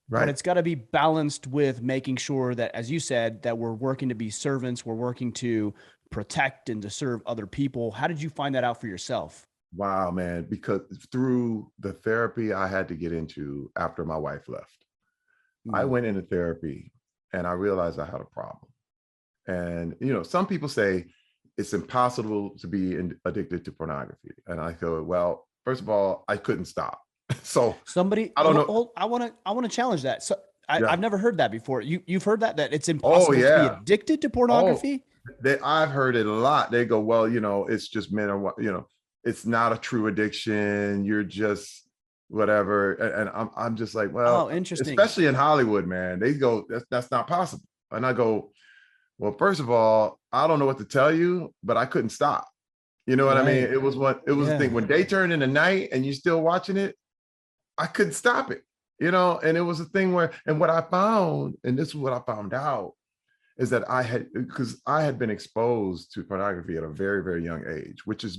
but it's got to be balanced with making sure that, as you said, that we're working to be servants, we're working to protect and to serve other people. How did you find that out for yourself? Wow, man, because through the therapy I had to get into after my wife left, I Mm. went into therapy and I realized I had a problem. And, some people say it's impossible to be addicted to pornography. And I go, well, first of all, I couldn't stop. So Somebody, I don't know. I want to challenge that. So Yeah. I've never heard that before. You've heard that it's Oh, impossible to be yeah. addicted to Oh, pornography? I've heard it a lot. They go, well, it's just men or what, it's not a true addiction. You're just whatever. And I'm just like, well, Oh, interesting. especially in Hollywood, man, they go, that's not possible. And I go, well, first of all, I don't know what to tell you, but I couldn't stop. You know what I mean? Right. It was a thing Yeah. when day turned into night and you still watching it, I couldn't stop it, and it was a thing where, and what I found, and this is what I found out, is that because I had been exposed to pornography at a very, very young age, which is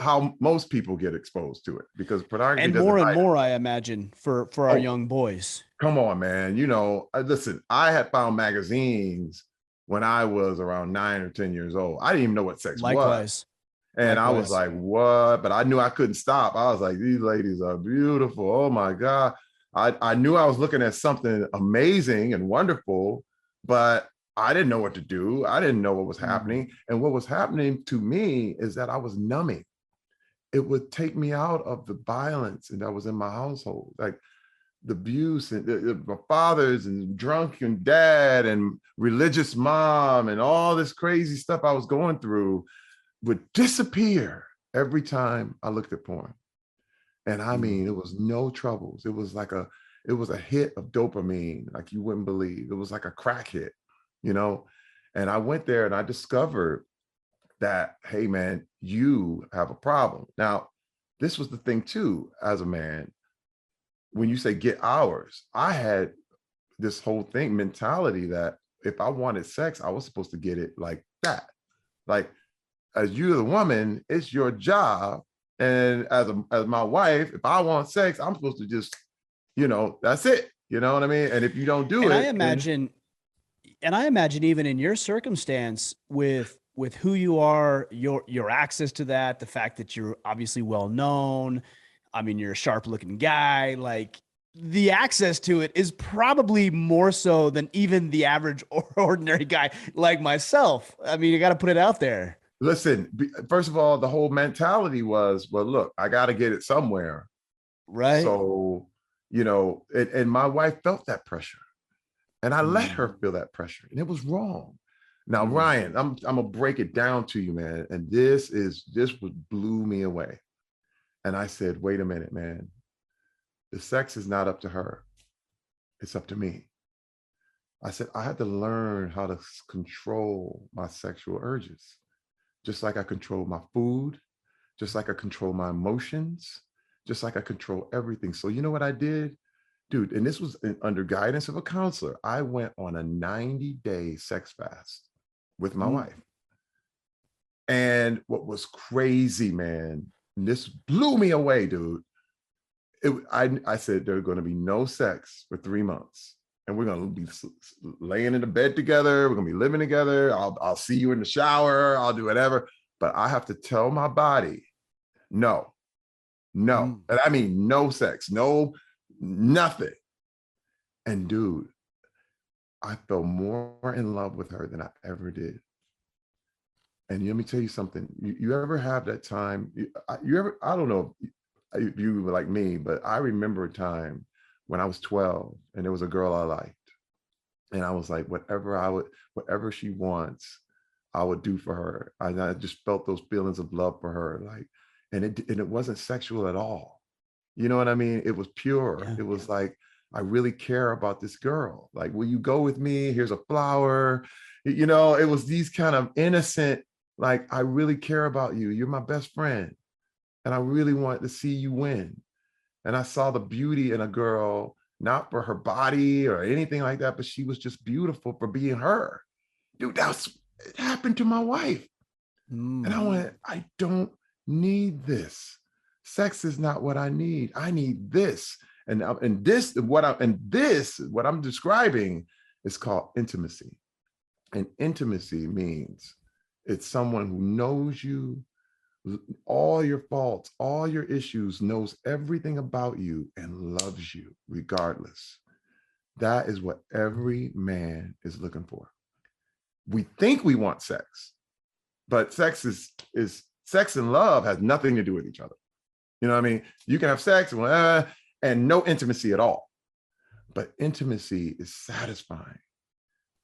how most people get exposed to it, because pornography doesn't And hide. more, I imagine, for our Oh, young boys. come on, man. Listen, I had found magazines when I was around 9 or 10 years old. I didn't even know what sex was. Likewise. And I was Likewise. like, what? But I knew I couldn't stop. I was like, these ladies are beautiful. Oh my God. I knew I was looking at something amazing and wonderful, but I didn't know what to do. I didn't know what was Mm. happening. And what was happening to me is that I was numbing. It would take me out of the violence and that was in my household. Like the abuse and my fathers and drunken dad and religious mom and all this crazy stuff I was going through would disappear every time I looked at porn. And I Mm. mean, it was no troubles. It was a hit of dopamine like you wouldn't believe. It was like a crack hit, you know? And I went there and I discovered that, hey man, you have a problem. Now, this was the thing too, as a man, when you say get hours, I had this whole thing mentality that if I wanted sex, I was supposed to get it like that. Like, as you the woman, it's your job. And as my wife, if I want sex, I'm supposed to just, that's it. You know what I mean? And if you don't do And it, then I imagine even in your circumstance with who you are, your access to that, the fact that you're obviously well known. I mean, you're a sharp looking guy, like the access to it is probably more so than even the average or ordinary guy like myself. I mean, you got to put it out there. listen, first of all, the whole mentality was, well, look, I got to get it somewhere. Right. So, and my wife felt that pressure. And I let Mm, her feel that pressure. And it was wrong. Now, mm. Ryan, I'm gonna break it down to you, man. And this blew me away. And I said, wait a minute, man. The sex is not up to her. It's up to me. I said, I had to learn how to control my sexual urges, just like I control my food, just like I control my emotions, just like I control everything. So, you know what I did? Dude, and this was under guidance of a counselor. I went on a 90-day sex fast with my Mm. wife. And what was crazy, man, and this blew me away, dude. I said there's going to be no sex for 3 months, and we're going to be laying in the bed together. We're going to be living together. I'll see you in the shower. I'll do whatever, but I have to tell my body, no, no, Mm. and I mean no sex, no nothing. And dude, I fell more in love with her than I ever did. And let me tell you something. You ever have that time? You ever? I don't know if you were like me, but I remember a time when I was 12 and there was a girl I liked, and I was like, whatever she wants, I would do for her. I just felt those feelings of love for her, like, and it wasn't sexual at all. You know what I mean? It was pure. Yeah. It was like, I really care about this girl. Like, will you go with me? Here's a flower. It was these kind of innocent, like, I really care about you. You're my best friend. And I really want to see you win. And I saw the beauty in a girl, not for her body or anything like that, but she was just beautiful for being her. Dude, it happened to my wife. And I Mm. went, I don't need this. Sex is not what I need. I need this. What I'm describing is called intimacy. And intimacy means it's someone who knows you, all your faults, all your issues, knows everything about you and loves you regardless. That is what every man is looking for. We think we want sex, but sex and love has nothing to do with each other. You know what I mean? You can have sex and no intimacy at all. But intimacy is satisfying.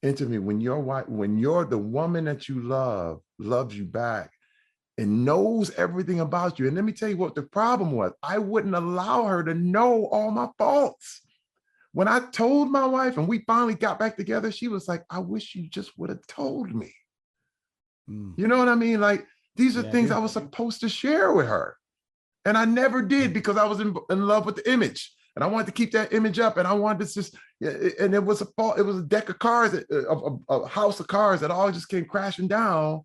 Intimacy, when you're the woman that you love, loves you back and knows everything about you. And let me tell you what the problem was. I wouldn't allow her to know all my faults. When I told my wife and we finally got back together, she was like, I wish you just would have told me. You know what I mean? Like, these are things I was supposed to share with her. And I never did because I was in love with the image. And I wanted to keep that image up. And I wanted to just, and it was a deck of cards, a house of cards that all just came crashing down.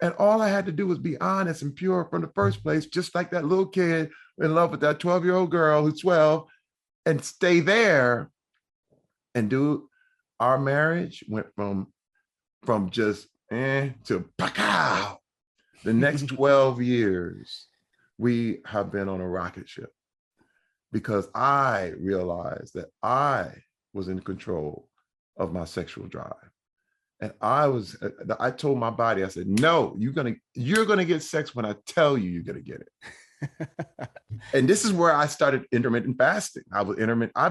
And all I had to do was be honest and pure from the first place, just like that little kid in love with that 12-year-old girl who's 12, and stay there. And dude, our marriage went from just to pow. The next 12 years, we have been on a rocket ship because I realized that I was in control of my sexual drive. And I told my body, I said, no, you're gonna get sex when I tell you you're gonna get it. And this is where I started intermittent fasting. I've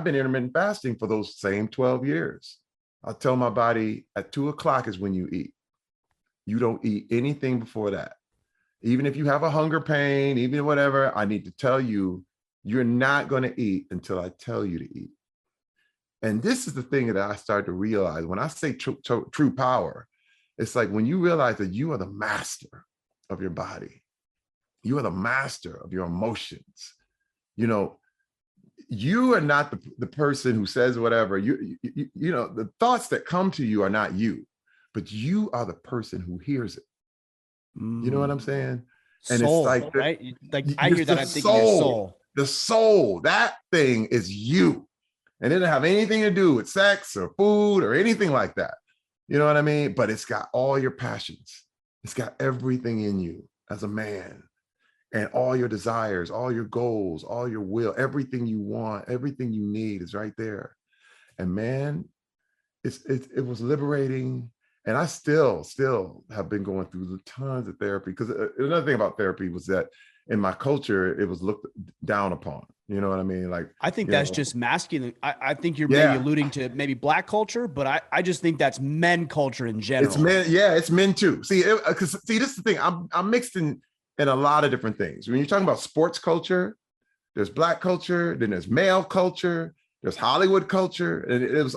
been intermittent fasting for those same 12 years. I tell my body at 2 o'clock is when you eat. You don't eat anything before that. Even if you have a hunger pain, even whatever, I need to tell you, you're not going to eat until I tell you to eat. And this is the thing that I started to realize when I say true power. It's like when you realize that you are the master of your body, you are the master of your emotions. You know, you are not the person who says whatever. You know, the thoughts that come to you are not you, but you are the person who hears it. You know what I'm saying? And soul, it's like, right? Like I hear that, I'm thinking your soul. The soul, that thing is you. And it doesn't have anything to do with sex or food or anything like that. You know what I mean? But it's got all your passions. It's got everything in you as a man, and all your desires, all your goals, all your will, everything you want, everything you need is right there. And man, it was liberating. And I still have been going through tons of therapy, because another thing about therapy was that in my culture, it was looked down upon. You know what I mean? Like, I think that's just masculine. I think you're maybe alluding to maybe Black culture, but I just think that's men culture in general. It's men. Yeah, it's men too. See, because this is the thing. I'm mixed in a lot of different things. When you're talking about sports culture, there's Black culture, then there's male culture, there's Hollywood culture, and it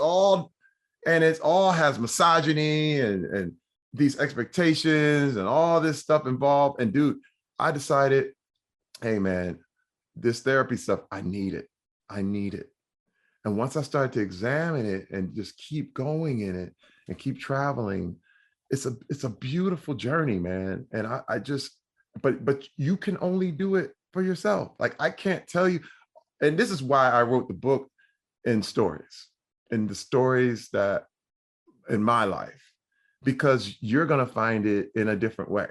all has misogyny and these expectations and all this stuff involved. And dude, I decided, hey man, this therapy stuff, I need it. And once I started to examine it and just keep going in it and keep traveling, it's a beautiful journey, man. And I just, but you can only do it for yourself. Like, I can't tell you. And this is why I wrote the book in stories, in the stories that in my life, because you're going to find it in a different way.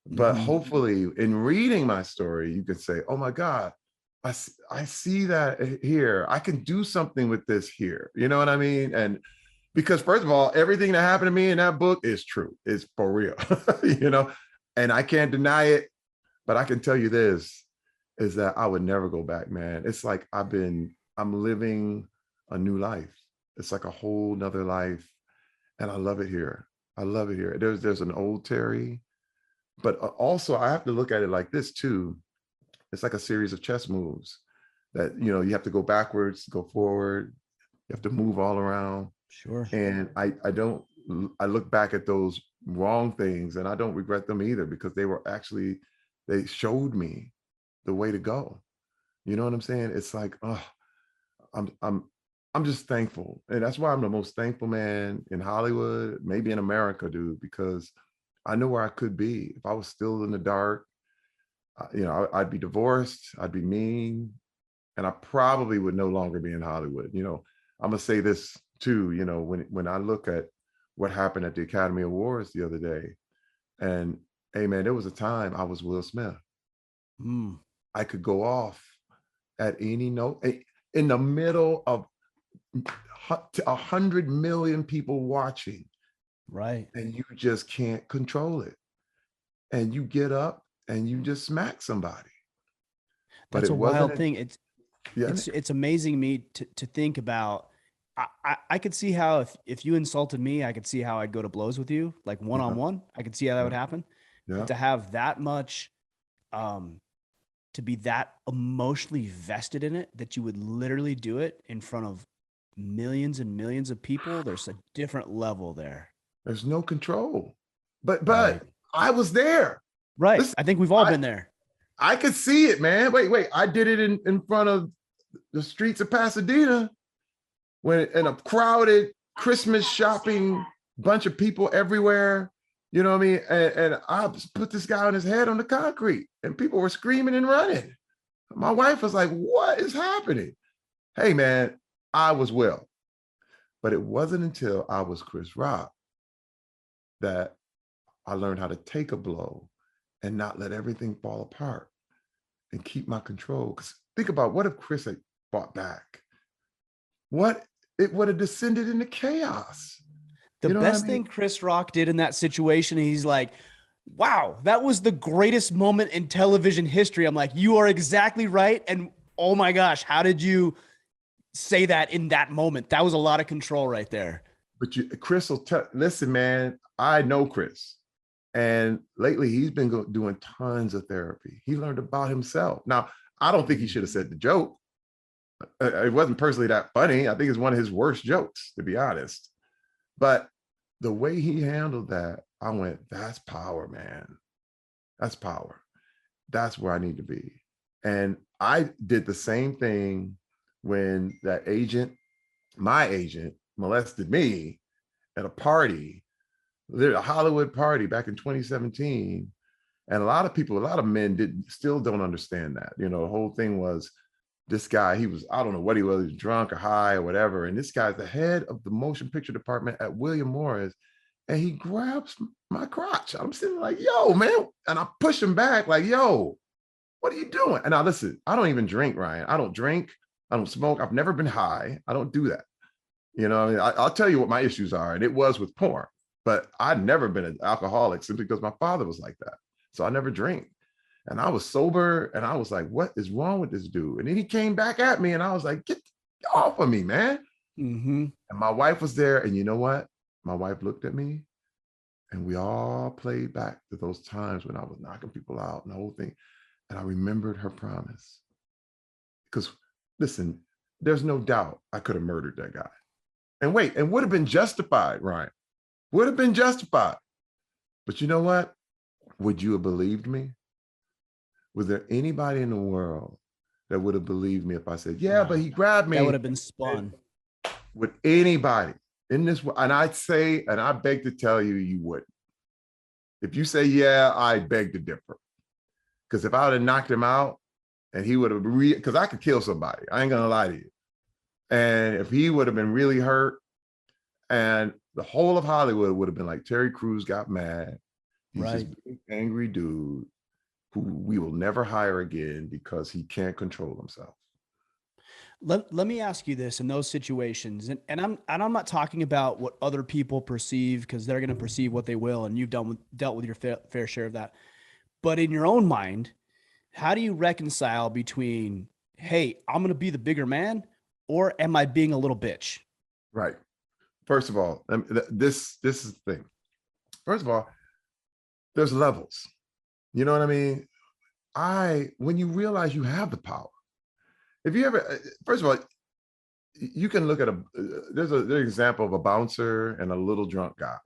But hopefully in reading my story, you can say, oh my God, I see that here. I can do something with this here. You know what I mean? And because first of all, everything that happened to me in that book is true. It's for real, you know, and I can't deny it. But I can tell you this, is that I would never go back, man. It's like I'm living a new life. It's like a whole nother life. And I love it here. I love it here. There's an old Terry, but also I have to look at it like this too. It's like a series of chess moves that, you know, you have to go backwards, go forward. You have to move all around. Sure. And I look back at those wrong things and I don't regret them either, because they showed me the way to go. You know what I'm saying? It's like, oh, I'm just thankful. And that's why I'm the most thankful man in Hollywood, maybe in America, dude, because I know where I could be. If I was still in the dark, you know, I'd be divorced, I'd be mean, and I probably would no longer be in Hollywood. You know, I'm gonna say this too, you know, when I look at what happened at the Academy Awards the other day, and Hey man, there was a time I was Will Smith. Mm, I could go off at any note in the middle of 100 million people watching, right. and you just can't control it. And you get up and you just smack somebody. But That's it a wild wasn't, thing. yeah, It's amazing me to think about. I could see how if you insulted me, I could see how I'd go to blows with you, like one on yeah, one. I could see how that yeah, would happen. But yeah. to have that much, um, to be that emotionally vested in it, that you would literally do it in front of millions and millions of people, there's a different level there. There's no control. But Right. I was there. Right. Listen, I think we've all I been there. I could see it, man. Wait. I did it in front of the streets of Pasadena when in a crowded Christmas shopping, bunch of people everywhere. You know what I mean? And I put this guy on his head on the concrete, and people were screaming and running. My wife was like, "What is happening?" Hey, man, I was Will, but it wasn't until I was Chris Rock that I learned how to take a blow and not let everything fall apart and keep my control. Because think about, what if Chris had fought back? What, it would have descended into chaos. The You know what I best mean? thing Chris Rock did in that situation, he's like, wow, that was the greatest moment in television history. I'm like, you are exactly right. And oh my gosh, how did you say that in that moment? That was a lot of control right there. But Chris will tell, listen, man, I know Chris. And lately he's been doing tons of therapy. He learned about himself. Now, I don't think he should have said the joke. It wasn't personally that funny. I think it's one of his worst jokes, to be honest. But the way he handled that, I went, that's power, man. That's power. That's where I need to be. And I did the same thing when that agent, my agent, molested me at a party, a Hollywood party back in 2017. And a lot of people, a lot of men still don't understand that. You know, the whole thing was, this guy, he was, I don't know what he was drunk or high or whatever. And this guy's the head of the motion picture department at William Morris. And he grabs my crotch. I'm sitting like, yo, man. And I push him back like, yo, what are you doing? And now listen, I don't even drink, Ryan. I don't drink. I don't smoke. I've never been high. I don't do that. You know, I mean, I'll tell you what my issues are. And it was with porn, but I'd never been an alcoholic simply because my father was like that. So I never drink. And I was sober and I was like, what is wrong with this dude? And then he came back at me and I was like, get off of me, man. Mm-hmm. And my wife was there. And you know what? My wife looked at me and we all played back to those times when I was knocking people out and the whole thing. And I remembered her promise. Because listen, there's no doubt I could have murdered that guy. And wait, and would have been justified, Ryan. Would have been justified. But you know what? Would you have believed me? Was there anybody in the world that would have believed me if I said, yeah, but No, he grabbed that would me? have been spun. Would anybody in this? And I'd say, and I beg to tell you, you wouldn't. If you say, yeah, I beg to differ. Because if I would have knocked him out and he would have, because I could kill somebody, I ain't gonna lie to you. And if he would have been really hurt, and the whole of Hollywood would have been like, Terry Crews got mad. He's Right. this big, angry dude who we will never hire again because he can't control himself. Let me ask you this in those situations, and I'm not talking about what other people perceive because they're going to perceive what they will, and you've dealt with your fair share of that. But in your own mind, how do you reconcile between, hey, I'm going to be the bigger man, or am I being a little bitch? Right. First of all, this is the thing. First of all, there's levels. You know what I mean? When you realize you have the power, if you ever, first of all, you can look at there's an example of a bouncer and a little drunk guy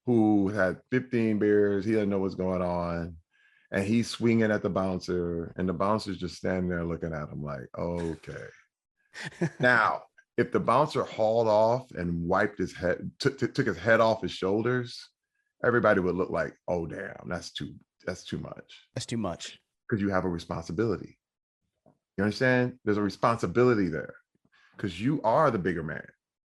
who had 15 beers. He doesn't know what's going on. And he's swinging at the bouncer, and the bouncer's just standing there looking at him like, okay. Now, if the bouncer hauled off and wiped his head, took his head off his shoulders, everybody would look like, oh, damn, that's too much. That's too much. Because you have a responsibility. You understand? There's a responsibility there because you are the bigger man.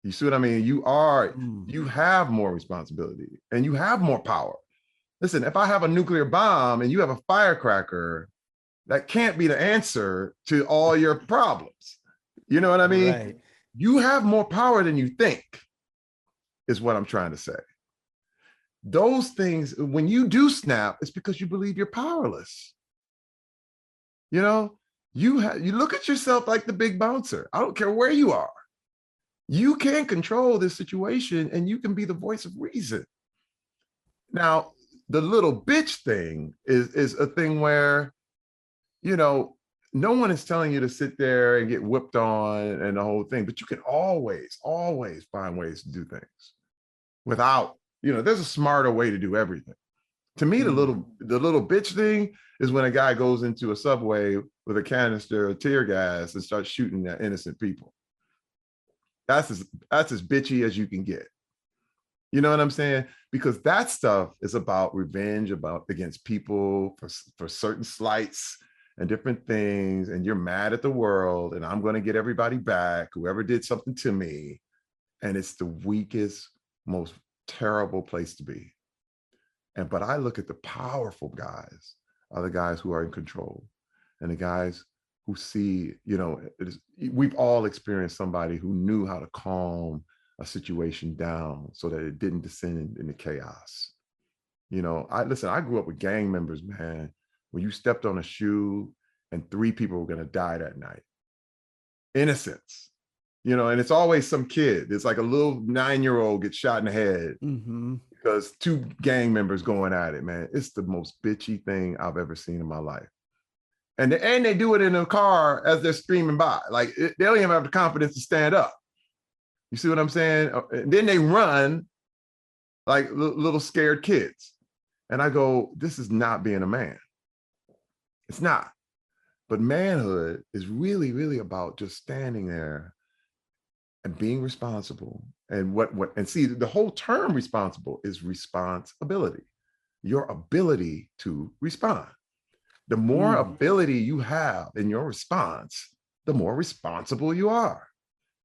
You see what I mean? You have more responsibility and you have more power. Listen, if I have a nuclear bomb and you have a firecracker, that can't be the answer to all your problems. You know what I mean? Right. You have more power than you think, is what I'm trying to say. Those things, when you do snap, it's because you believe you're powerless. You know, you look at yourself like the big bouncer. I don't care where you are. You can control this situation and you can be the voice of reason. Now, the little bitch thing is a thing where, you know, no one is telling you to sit there and get whipped on and the whole thing, but you can always, always find ways to do things without, you know, there's a smarter way to do everything. To me, the little bitch thing is when a guy goes into a subway with a canister of tear gas and starts shooting at innocent people. That's as bitchy as you can get. You know what I'm saying? Because that stuff is about revenge, about against people for certain slights and different things. And you're mad at the world, and I'm going to get everybody back, whoever did something to me. And it's the weakest, most terrible place to be. But I look at the powerful guys are the guys who are in control, and the guys who see, you know, we've all experienced somebody who knew how to calm a situation down so that it didn't descend into chaos. You know, I grew up with gang members, man, where you stepped on a shoe and 3 people were going to die that night. Innocence, you know, and it's always some kid. It's like a little 9-year-old gets shot in the head because 2 gang members going at it, man. It's the most bitchy thing I've ever seen in my life. And they do it in a car as they're streaming by. Like, they don't even have the confidence to stand up. You see what I'm saying? And then they run like little scared kids. And I go, this is not being a man. It's not. But manhood is really, really about just standing there and being responsible. And and see, the whole term responsible is responsibility, your ability to respond. The more ability you have in your response, the more responsible you are.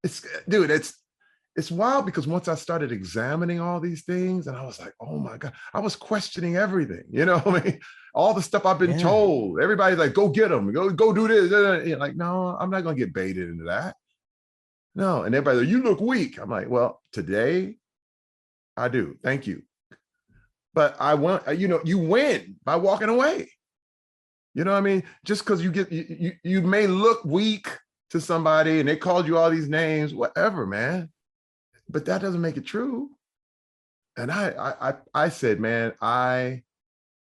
It's wild, because once I started examining all these things, and I was like, oh my God, I was questioning everything. You know what I mean? All the stuff I've been told. Everybody's like, go get them, go do this. You're like, no, I'm not going to get baited into that. No. And everybody's like, you look weak. I'm like, well, today I do. Thank you. But I want, you know, you win by walking away. You know what I mean? Just because you may look weak to somebody and they called you all these names, whatever, man. But that doesn't make it true. And I said, man, I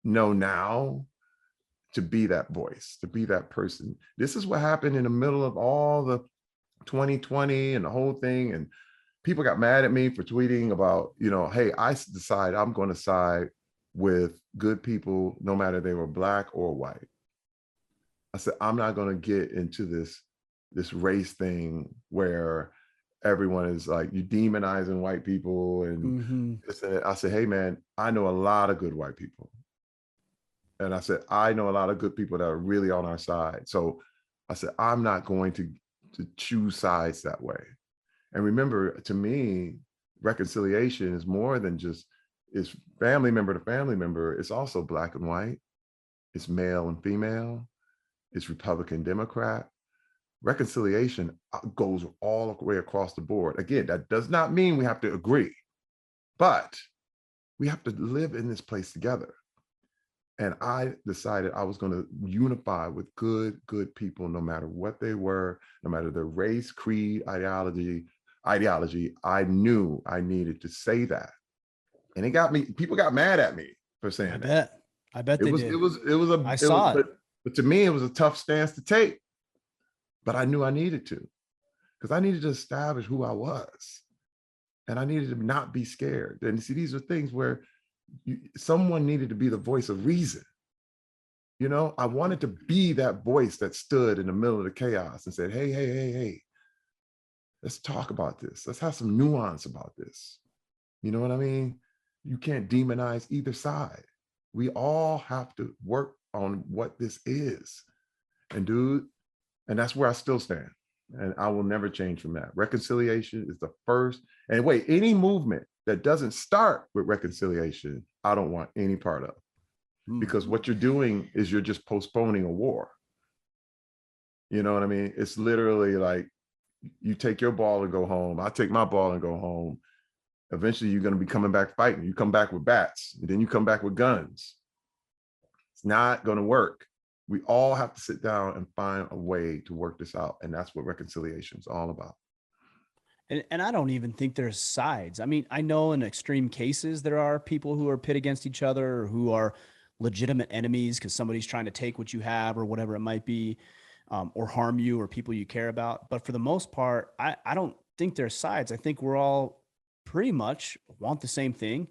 know now to be that voice, to be that person. This is what happened in the middle of all the 2020 and the whole thing. And people got mad at me for tweeting about, you know, hey, I decide I'm going to side with good people, no matter they were Black or white. I said, I'm not going to get into this race thing where everyone is like, you demonizing white people. And I said, hey, man, I know a lot of good white people. And I said, I know a lot of good people that are really on our side. So I said, I'm not going to choose sides that way. And remember, to me, reconciliation is more than just, it's family member to family member. It's also Black and white. It's male and female. It's Republican, Democrat. Reconciliation goes all the way across the board. Again, that does not mean we have to agree, but we have to live in this place together. And I decided I was going to unify with good people, no matter what they were, no matter their race, creed, ideology. I knew I needed to say that. And it got me, people got mad at me for saying that. I bet they did. I saw it. But to me, it was a tough stance to take. But I knew I needed to, because I needed to establish who I was. And I needed to not be scared. And see, these are things where someone needed to be the voice of reason. You know, I wanted to be that voice that stood in the middle of the chaos and said, hey, let's talk about this. Let's have some nuance about this. You know what I mean? You can't demonize either side. We all have to work on what this is. And dude, and that's where I still stand. And I will never change from that. Reconciliation is the first. And wait, any movement that doesn't start with reconciliation, I don't want any part of. Mm. Because what you're doing is you're just postponing a war. You know what I mean? It's literally like you take your ball and go home. I take my ball and go home. Eventually, you're going to be coming back fighting. You come back with bats, and then you come back with guns. It's not going to work. We all have to sit down and find a way to work this out. And that's what reconciliation is all about. And I don't even think there's sides. I mean, I know in extreme cases, there are people who are pit against each other or who are legitimate enemies because somebody's trying to take what you have or whatever it might be, or harm you or people you care about. But for the most part, I don't think there's sides. I think we're all pretty much want the same thing.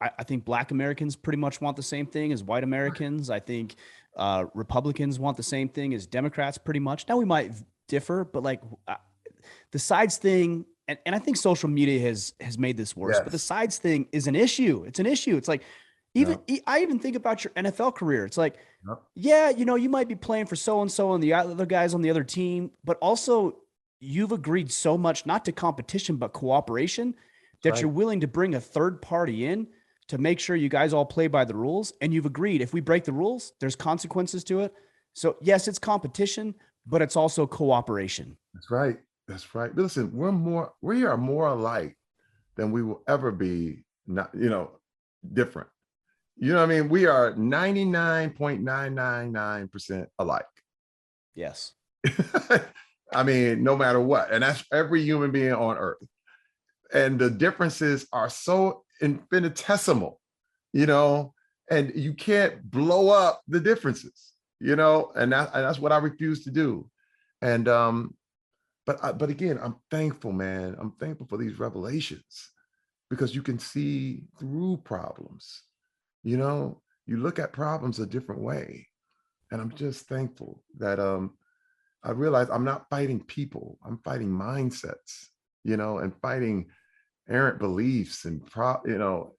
I think Black Americans pretty much want the same thing as white Americans. I think Republicans want the same thing as Democrats pretty much. Now we might differ, but like the sides thing, and I think social media has made this worse, but the sides thing is an issue. It's an issue. It's like, I even think about your NFL career. It's like, yeah, you know, you might be playing for so-and-so and the other guys on the other team, but also you've agreed so much, not to competition, but cooperation, that you're willing to bring a third party in to make sure you guys all play by the rules. And you've agreed, if we break the rules, there's consequences to it. So yes, it's competition, but it's also cooperation. That's right. That's right. Listen, we are more alike than we will ever be, not, you know, different. You know what I mean? We are 99.999% alike. Yes. I mean, no matter what. And that's every human being on earth. And the differences are so infinitesimal, you know, and you can't blow up the differences, you know, and that's what I refuse to do. And, but again, I'm thankful, man. I'm thankful for these revelations because you can see through problems. You know, you look at problems a different way. And I'm just thankful that I realize I'm not fighting people. I'm fighting mindsets, you know, and fighting errant beliefs and, you know,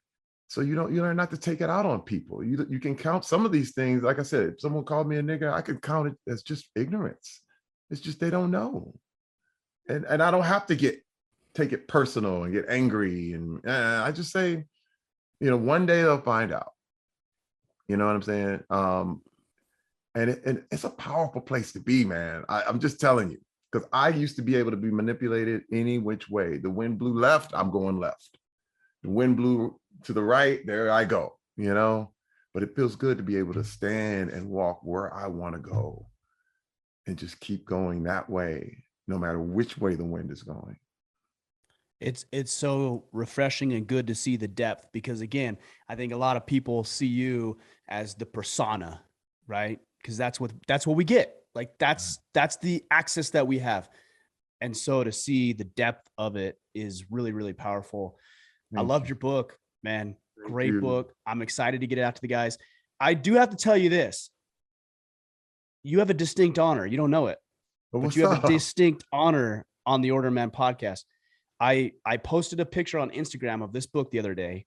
so you learn not to take it out on people. You can count some of these things. Like I said, if someone called me a nigger, I could count it as just ignorance. It's just they don't know. And I don't have to take it personal and get angry. And I just say, you know, one day they'll find out. You know what I'm saying? And it's a powerful place to be, man. I'm just telling you, because I used to be able to be manipulated any which way. The wind blew left, I'm going left. The wind blew to the right, there I go, you know? But it feels good to be able to stand and walk where I want to go and just keep going that way, no matter which way the wind is going. It's so refreshing and good to see the depth because, again, I think a lot of people see you as the persona, right? Because that's what we get. Like that's the access that we have. And so to see the depth of it is really, really powerful. I loved your book, man. Great book. I'm excited to get it out to the guys. I do have to tell you this. You have a distinct honor. You don't know it, but you have a distinct honor on the Order Man podcast. I posted a picture on Instagram of this book the other day,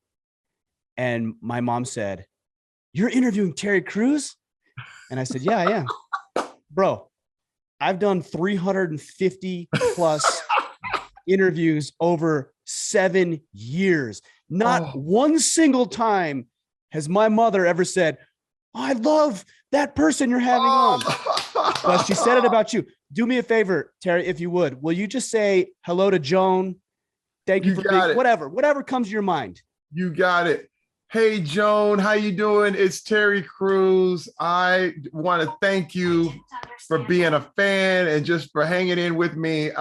and my mom said, "You're interviewing Terry Crews?" And I said, "Yeah, I am." Bro, I've done 350 plus interviews over 7 years. Not one single time has my mother ever said, "Oh, I love that person you're having on." But she said it about you. Do me a favor, Terry, if you would. Will you just say hello to Joan? Thank you for being, whatever comes to your mind. You got it. Hey, Joan, how you doing? It's Terry Crews. I want to thank you for being a fan and just for hanging in with me.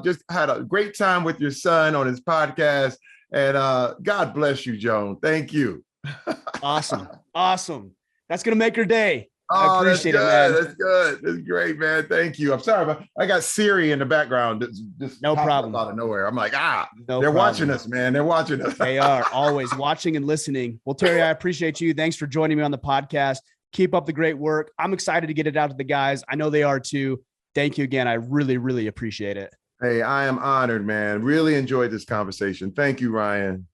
Just had a great time with your son on his podcast. And God bless you, Joan. Thank you. Awesome. That's going to make her day. I appreciate it, man. That's good. That's great, man. Thank you. I'm sorry, but I got Siri in the background. Just no problem. Out of nowhere. I'm like, no they're problem. Watching us, man. They're watching us. They are always watching and listening. Well, Terry, I appreciate you. Thanks for joining me on the podcast. Keep up the great work. I'm excited to get it out to the guys. I know they are too. Thank you again. I really, really appreciate it. Hey, I am honored, man. Really enjoyed this conversation. Thank you, Ryan.